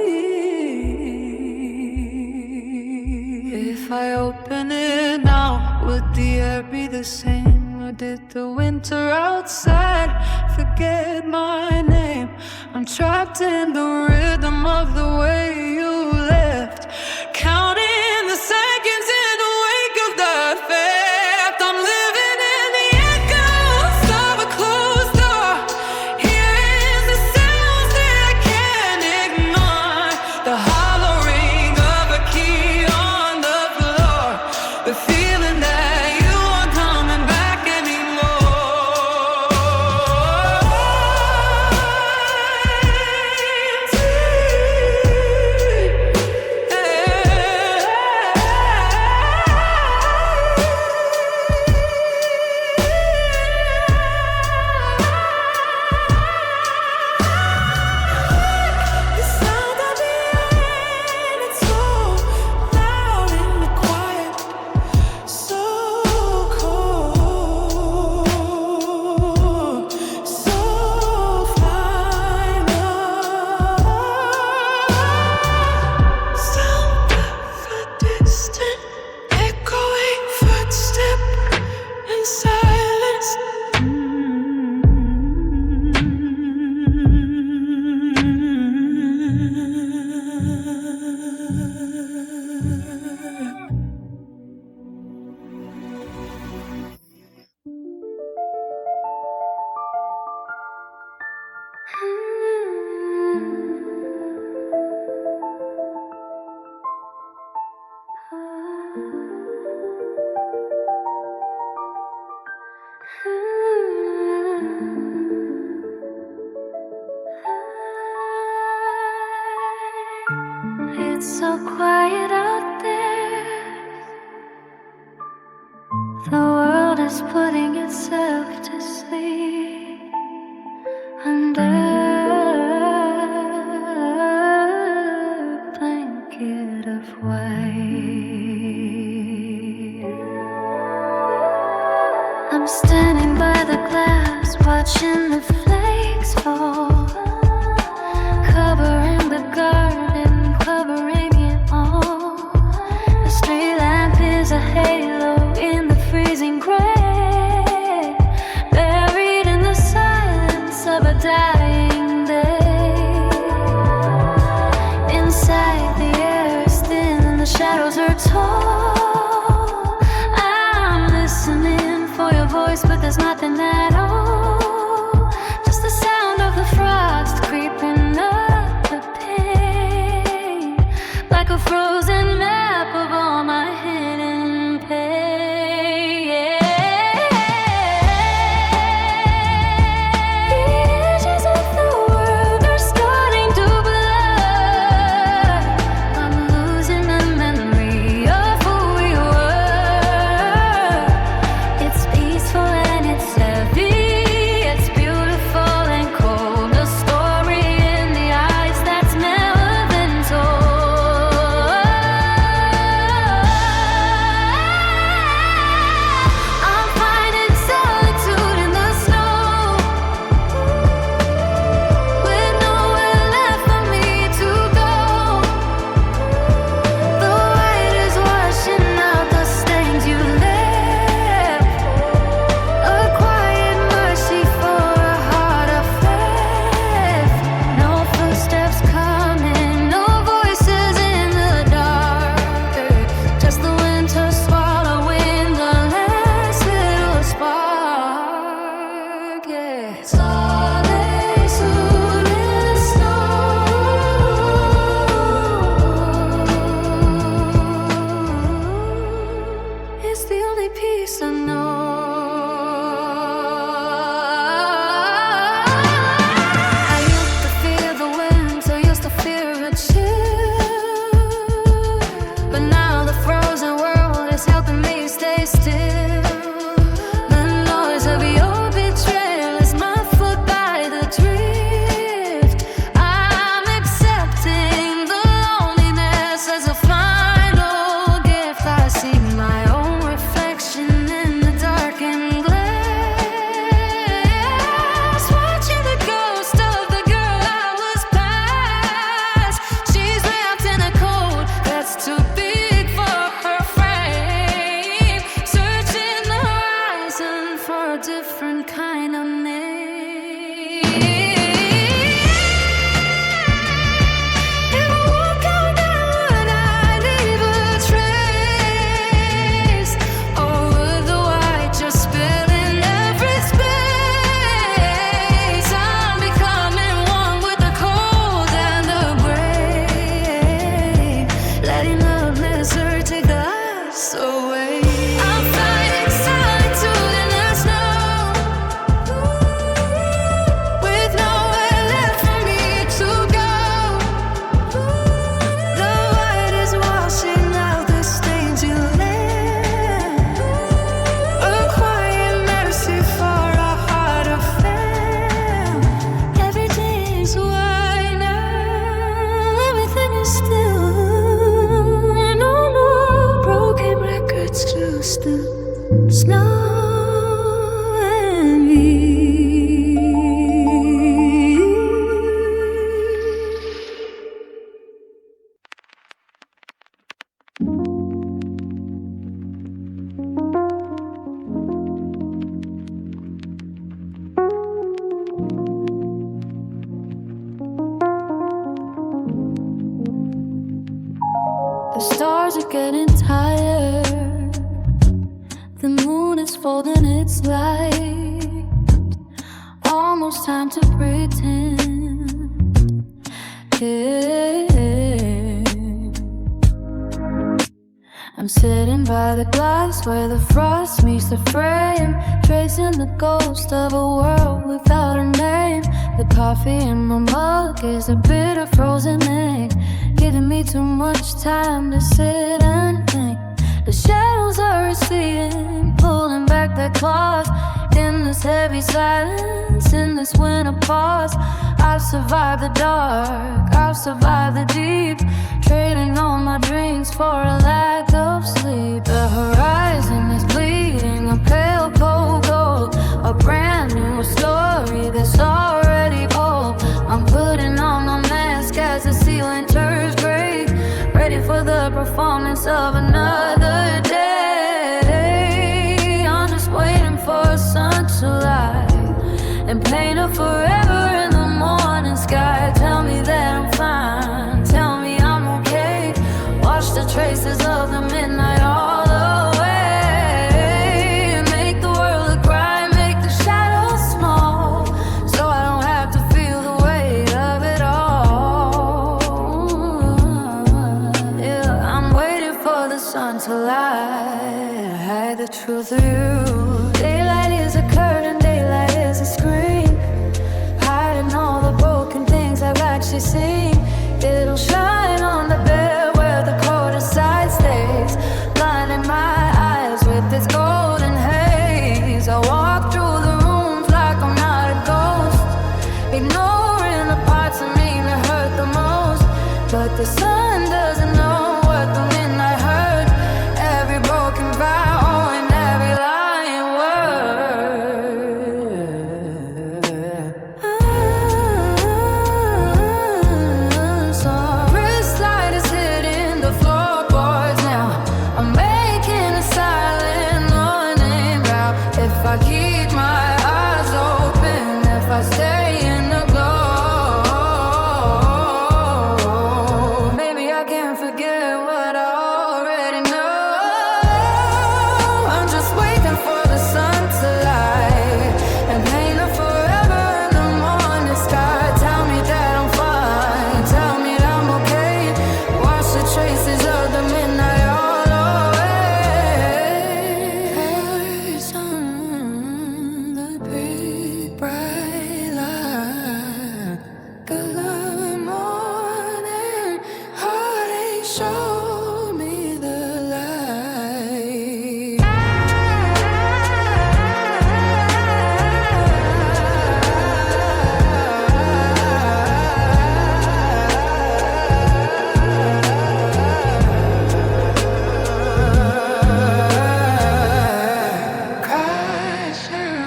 If I open it now, would the air be the same? Or did the winter outside forget my name? I'm trapped in the rhythm of the way you left, counting the seconds in the wake of the theft. I'm living in the echoes of a closed door, hearing the sounds that I can't ignore. The hollow ring of a key on the floor, the feeling that you aren't coming back the sound of the rain, it's so loud in the quiet, so cold, so final. Sound of a distant, echoing footstep in silence. It's so quiet out there. The world is putting itself to sleep under a blanket of white. standing by the glass, watching the flakes fall, covering the garden, covering it all. The street lamp is a halo in the freezing gray, buried in the silence of a dying day. Inside, the air is thin and the shadows are tall. I'm listening for your voice, but there's nothing at all. Just the sound of the frost creeping up the pane, like a frozen map of all my hidden pain. The edges of the world are starting to blur. I'm losing the memory of who we were. It's peaceful and it's heavy, it's beautiful and cold. A story in the eyes that's never been told. I'm finding solitude in the snow, with nowhere left for me to go. The white is washing out the stains you left, a quiet mercy for a heart of theft. No footsteps coming, no voices in the dark, just the winter swallowing the last little spark. Yeah. Solitude in the snow, it's the only peace I know. I used to fear the winter, used to fear a chill, but now the frozen world is helping me stay still. The noise of your betrayal is my foot by the drift. I'm accepting the loneliness as a final gift. I see my own reflection in the darkened glass, watching the ghost of the girl I was past. She's wrapped in a coat that's too big for her frame, searching the horizon for a different kind of name. If I walk out that would I leave a trace, or would the white just spill in every space? I'm becoming one with the cold and the gray, letting the blizzard take the ice away. I'm finding solitude in the snow, with nowhere left for me to go. The white is washing out the stains you left, a quiet mercy for a heart of fame. Everything's white now, everything is still. No, no broken records, just the snow and me. The stars are getting tired, the moon is folding its light. Almost time to pretend. Yeah. I'm sitting by the glass where the frost meets the frame, tracing the ghost of a world without a name. The coffee in my mug is a bitter frozen egg, giving me too much time to sit and think. The shadows are receding, pulling back their claws in this heavy silence, in this winter pause. I've survived the dark, I've survived the deep, trading all my dreams for a lack of sleep. The horizon is bleeding a pale cold gold. hide the truth of you. Daylight is a curtain, daylight is a screen, hiding all the broken things I've actually seen. It'll shine on the bed where the cold side stays, blinding my eyes with its golden haze. I walk through the rooms like I'm not a ghost, ignoring the parts of me that hurt the most. But the sun doesn't know what the midnight heard, every broken vow and every lying word. So wrist light is hitting the floorboards now. I'm making a silent morning vow. If I keep my eyes open, if I stay in the glow, maybe I can forget what I already know. I'm just waiting for the sun to light and paint a forever in the morning sky. Tell me that I'm fine, tell me that I'm okay. Wash the traces of the midnight all away. Colors on the big bright light. Good morning, heartache showed me the light. Crashing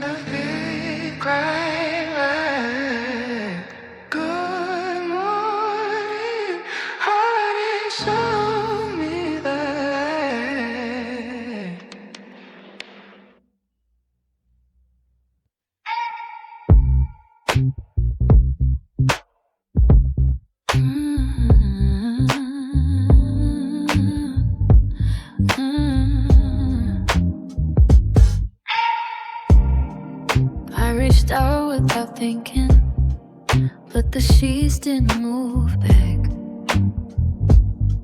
the big bright light. Good morning, heartache showed me the light. I reached out without thinking, but the sheets didn't move back.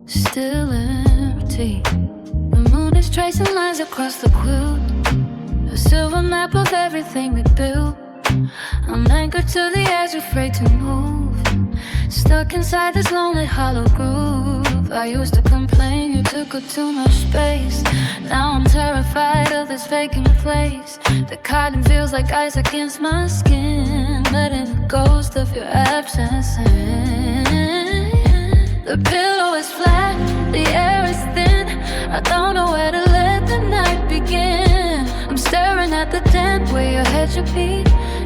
Still empty. The moon is tracing lines across the quilt, a silver map of everything we built. I'm anchored to the edge, afraid to move, stuck inside this lonely hollow groove. I used to complain you took up too much space. Now I'm terrified of this vacant place. The cotton feels like ice against my skin, letting the ghost of your absence in. The pillow is flat, the air is thin. I don't know where to let the night begin. I'm staring at the dent where your head should be,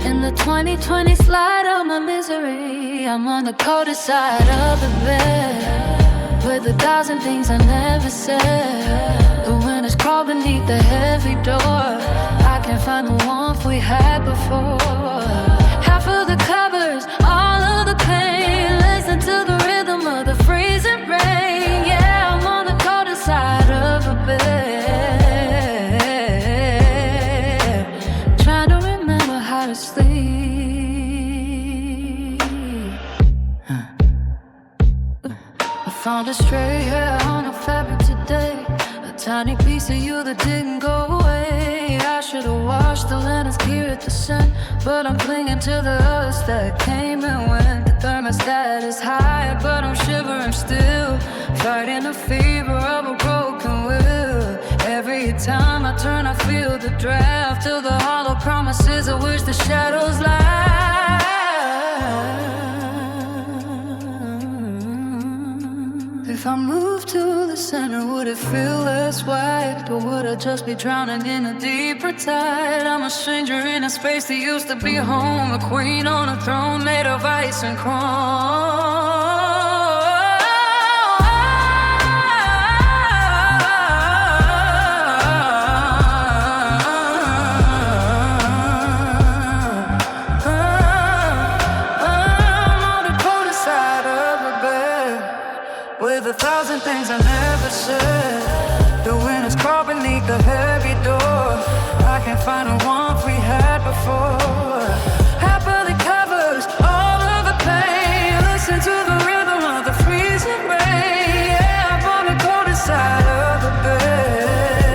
in the 2020 slide of my misery. I'm on the coldest side of the bed, with 1,000 things I never said. The wind has crawled beneath the heavy door. I can't find the warmth we had before. Half of the covers, all of the pain. Listen to the rhythm of the freezing rain. Yeah, I'm on the coldest side of the bed, trying to remember how to sleep. I found a stray hair on a fabric today, a tiny piece of you that didn't go away. I should've washed the linens, cured the scent, but I'm clinging to the us that came and went. The thermostat is high, but I'm shivering still, fighting the fever of a broken will. Every time I turn, I feel the draft till the hollow promises of which the shadows lie. If I moved to the center, would it feel less wide? Or would I just be drowning in a deeper tide? I'm a stranger in a space that used to be home, a queen on a throne made of ice and chrome. With 1,000 things I never said. The wind has crawled beneath the heavy door. I can't find the warmth we had before. Happily covers all of the pain. Listen to the rhythm of the freezing rain. Yeah, I'm on the coldest side of the bed.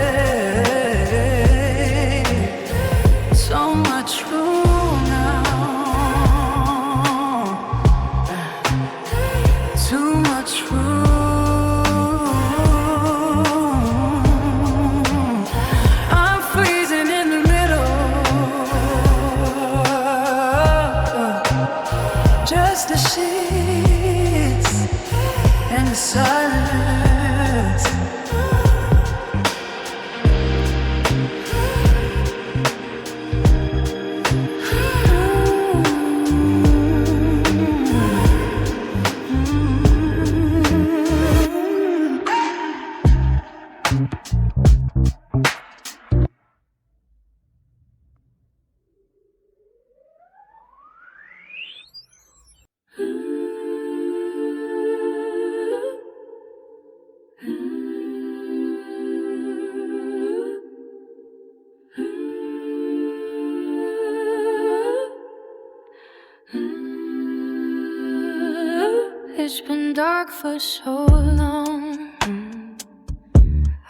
It's been dark for so long.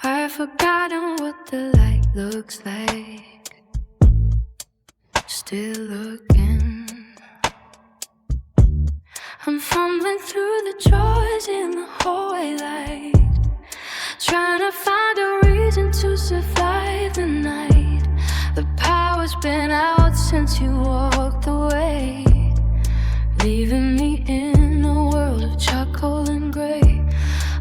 I've forgotten what the light looks like. Still looking. I'm fumbling through the drawers in the hallway light, trying to find a reason to survive the night. The power's been out since you walked away, leaving me in a world of charcoal and grey.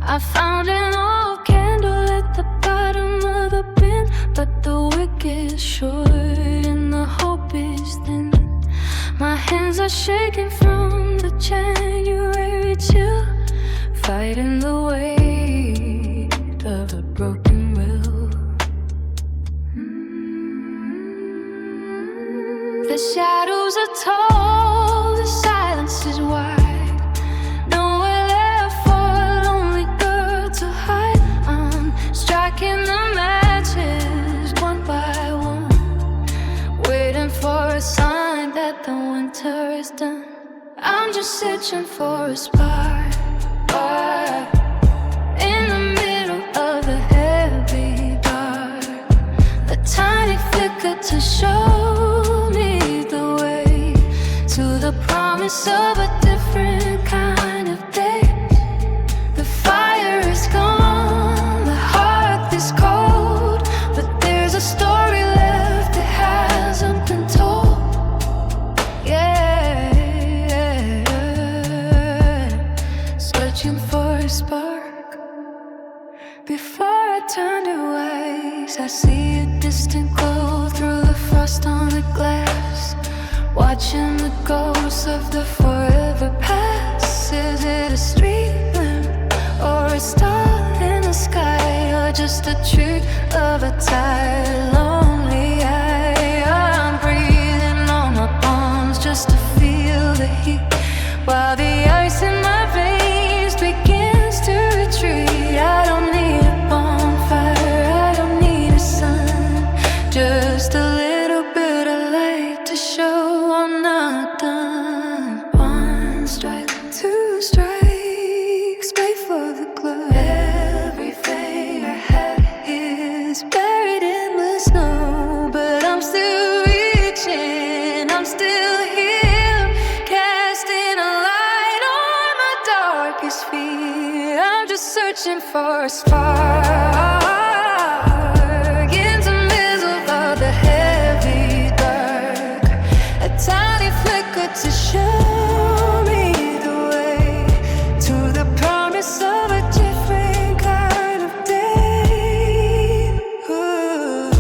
I found an old candle at the bottom of the bin, but the wick is short and the hope is thin. My hands are shaking from the January chill, fighting the weight of a broken will. The shadows are tall, the silence is wide. Nowhere left for a lonely girl to hide. I'm striking the matches one by one, waiting for a sign that the winter is done. I'm just searching for a spark, in the middle of the heavy dark. A tiny flicker to show me the way to the promise of a different kind of day. The fire is gone, the hearth is cold, but there's a story left that hasn't been told. Yeah, searching for a spark. Before I turn to ice, I see a distant glow through the frost on the glass, watching the ghosts of the forever past. Is it a street lamp or a star in the sky, or just a trick of a tired, lonely eye? I'm breathing on my palms just to feel the heat, while the ice in my veins begins to retreat. I don't need a bonfire, I don't need a sun, just a little bit of light to show I'm not done. One strike, two strikes, wait for the glow. Everything I had is buried in the snow, but I'm still reaching, I'm still here, casting a light on my darkest fear. I'm just searching for a spark in the middle of the heavy dark. A tiny flicker to show me the way to the promise of a different kind of day. Ooh,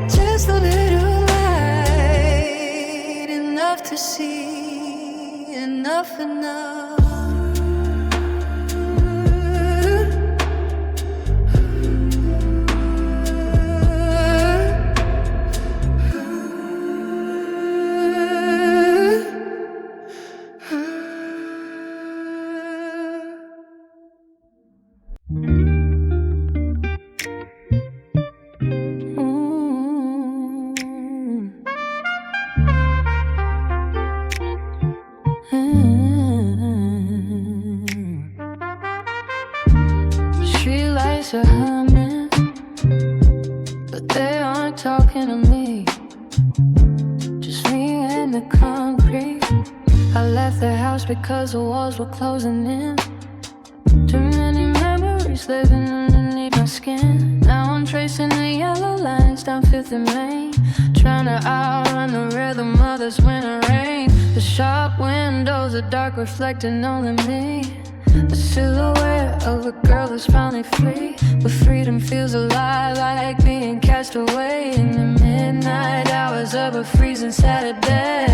just a little light, enough to see, enough. Streetlights are humming, but they aren't talking to me. Just me and the concrete. I left the house because the walls were closing in. Too many memories living underneath my skin. Now I'm tracing the down Fifth and Main, trying to outrun the rhythm of this winter rain. The shop windows are dark, reflecting only me. The silhouette of a girl that's finally free, but freedom feels alive, like being cast away in the midnight hours of a freezing Saturday.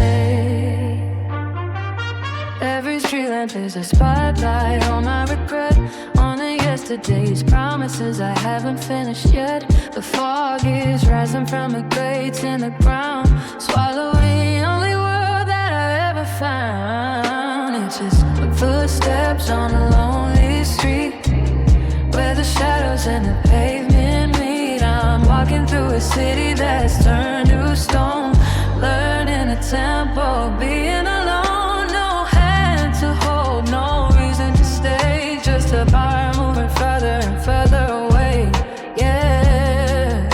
Every street lamp is a spotlight on my regret, on the yesterday's promises I haven't finished yet. The fog is rising from the grates in the ground, swallowing the only word that I ever found. It's just footsteps on a lonely street, where the shadows and the pavement meet. I'm walking through a city that's turned to stone, learning the tempo, being alone. No hand to hold, no reason to stay, just a bar moving further and further away. Yeah,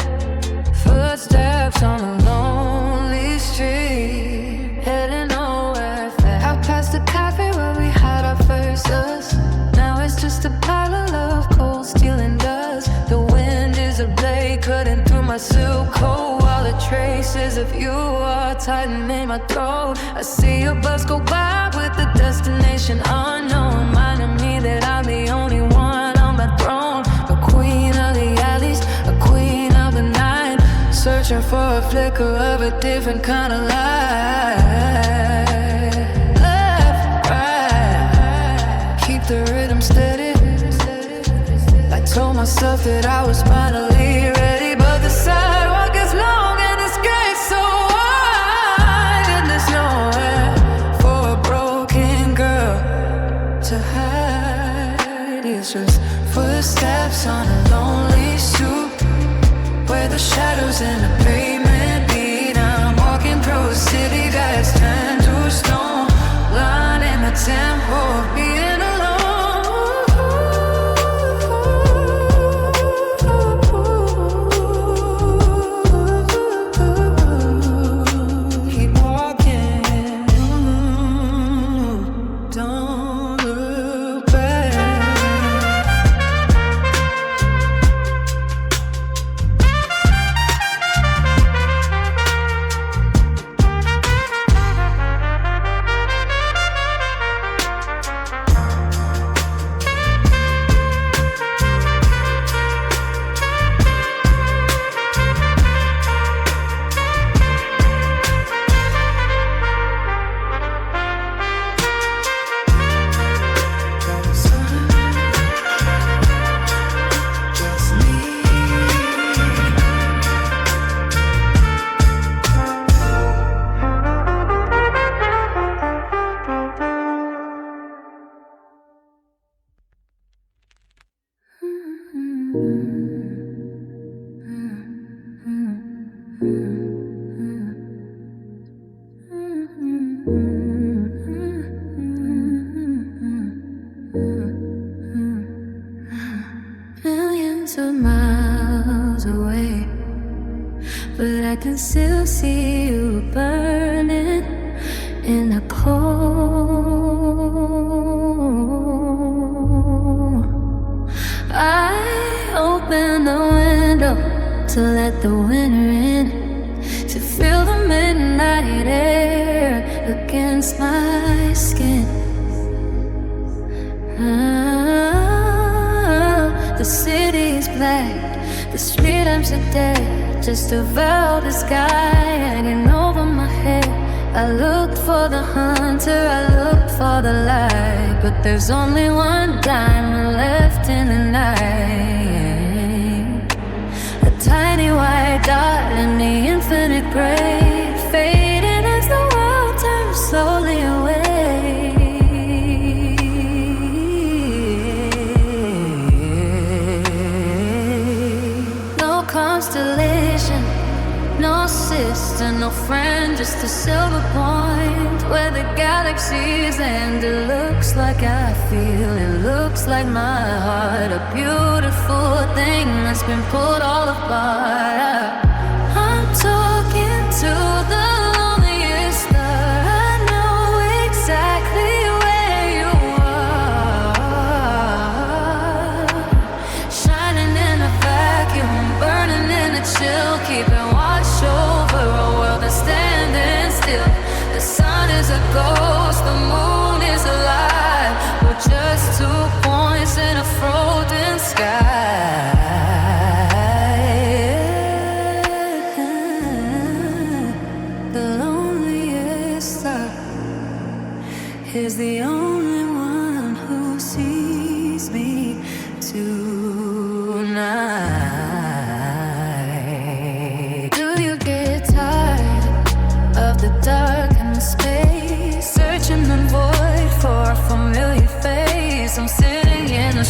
footsteps on a lonely street, heading nowhere fast. Out past the cafe where we had our first us. Now it's just a pile of love, cold steel and dust. The wind is a blade cutting through my silk coat, while the traces of you are tightening my throat. I see a bus go by with the destination unknown, reminding me that I'm the only one on my throne. A queen of the alleys, a queen of the night, searching for a flicker of a different kind of light. Left, right, keep the rhythm steady. I told myself that I was finally ready, but the sidewalk is long and it's gray so wide, and there's nowhere for a broken girl to hide. It's just footsteps on a lonely street, where the shadows and the pavement beat. I'm walking through a city that's turned to stone, learning the tempo of being alone. Keep walking, don't look back. Millions of miles away, but I can still see you burning in the cold. I open the window to let the winter in, to feel the midnight air against my skin. The city's black, the street lamps are dead, just a velvet sky hanging over my head. I looked for the hunter, I looked for the light, but there's only one diamond left in the night. A tiny white dot in the infinite gray, fading as the world turns slowly away. No constellation, no sister, no friend, just a silver point where the galaxies end. It looks like I feel, it looks like my heart, a beautiful thing that's been pulled all apart. I'm talking to the loneliest star. I know exactly where you are, shining in a vacuum, burning in a chill, keeping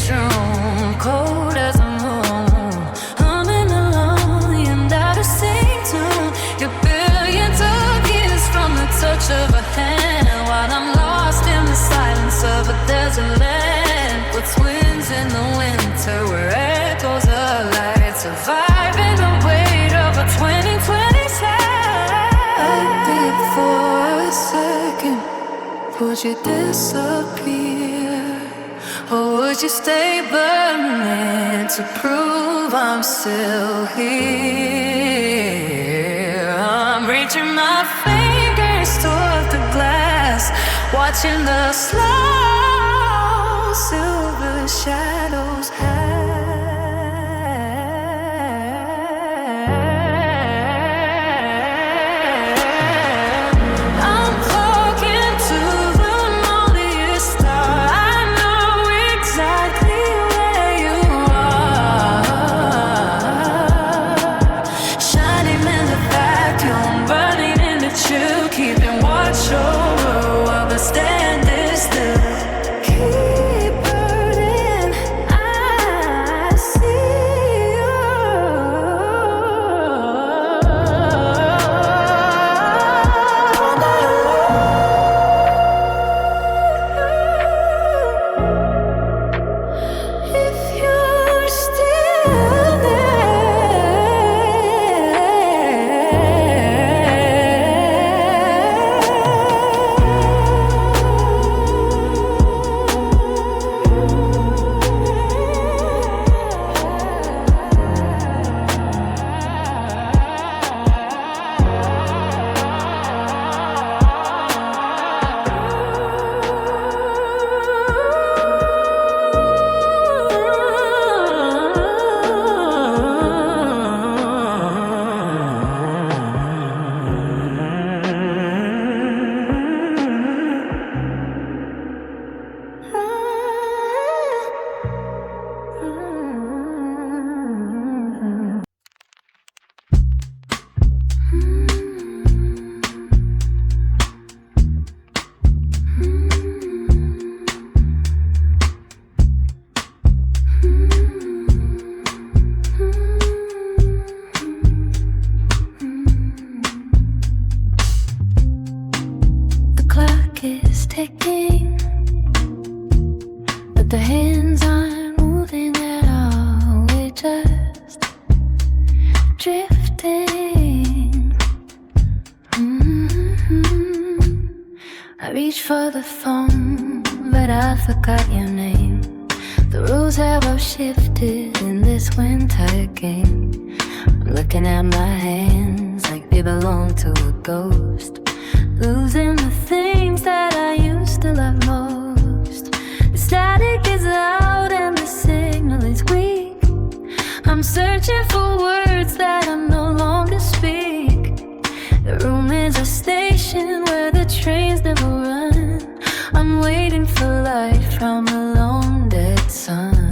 this room, cold as a moon, humming along the end of the same tune. You're billions of years from the touch of a hand, while I'm lost in the silence of a desert land. What's winds in the winter where echoes alight, surviving the weight of a 2020 Baby, for a second, would you disappear? Or would you stay burning to prove I'm still here? I'm reaching my fingers toward the glass, watching the slow silver shadows standing still. Keep burning, I see you. If you're still the hands aren't moving at all, we're just drifting. I reached for the phone, but I forgot your name. The rules have all shifted in this winter game. I'm looking at my hands like they belong to a ghost, losing the things that I used to love most. The static is loud and the signal is weak. I'm searching for words that I no longer speak. The room is a station where the trains never run. I'm waiting for light from a long dead sun.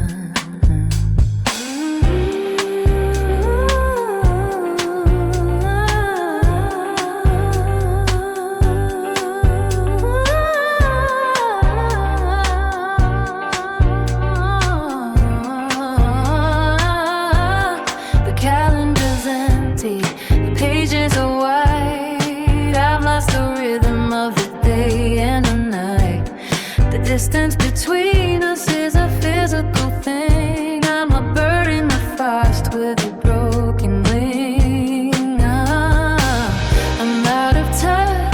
Distance between us is a physical thing. I'm a bird in the forest with a broken wing. I'm out of time,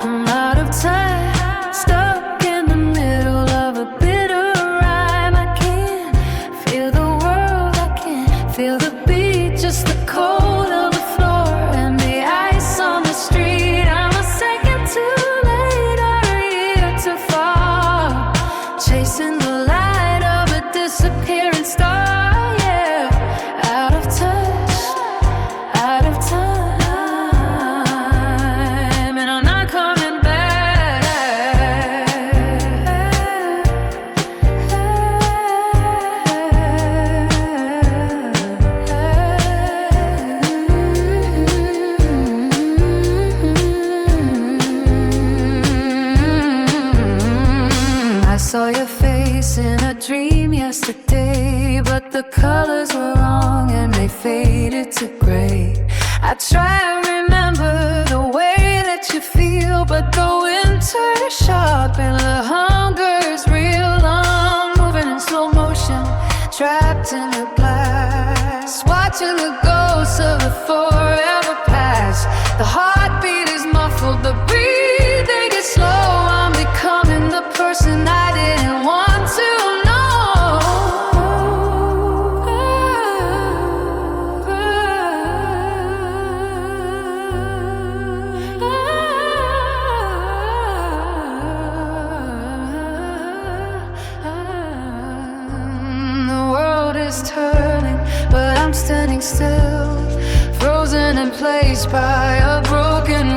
I'm out of time, stuck in the middle of a bitter rhyme. I can't feel the world, I can't feel the beat, just the cold of the floor and the ice on the street. I'm a second too late or a year too far, chasing the fade to gray. I try to remember the way that you feel, but the winter's sharp and the hunger's real. I'm moving in slow motion, trapped in the glass, watching the ghosts of the forever past. The heartbeat is muffled, the breathing is slow. I'm becoming the person I didn't want to know. The world is turning, but I'm standing still, frozen in place by a broken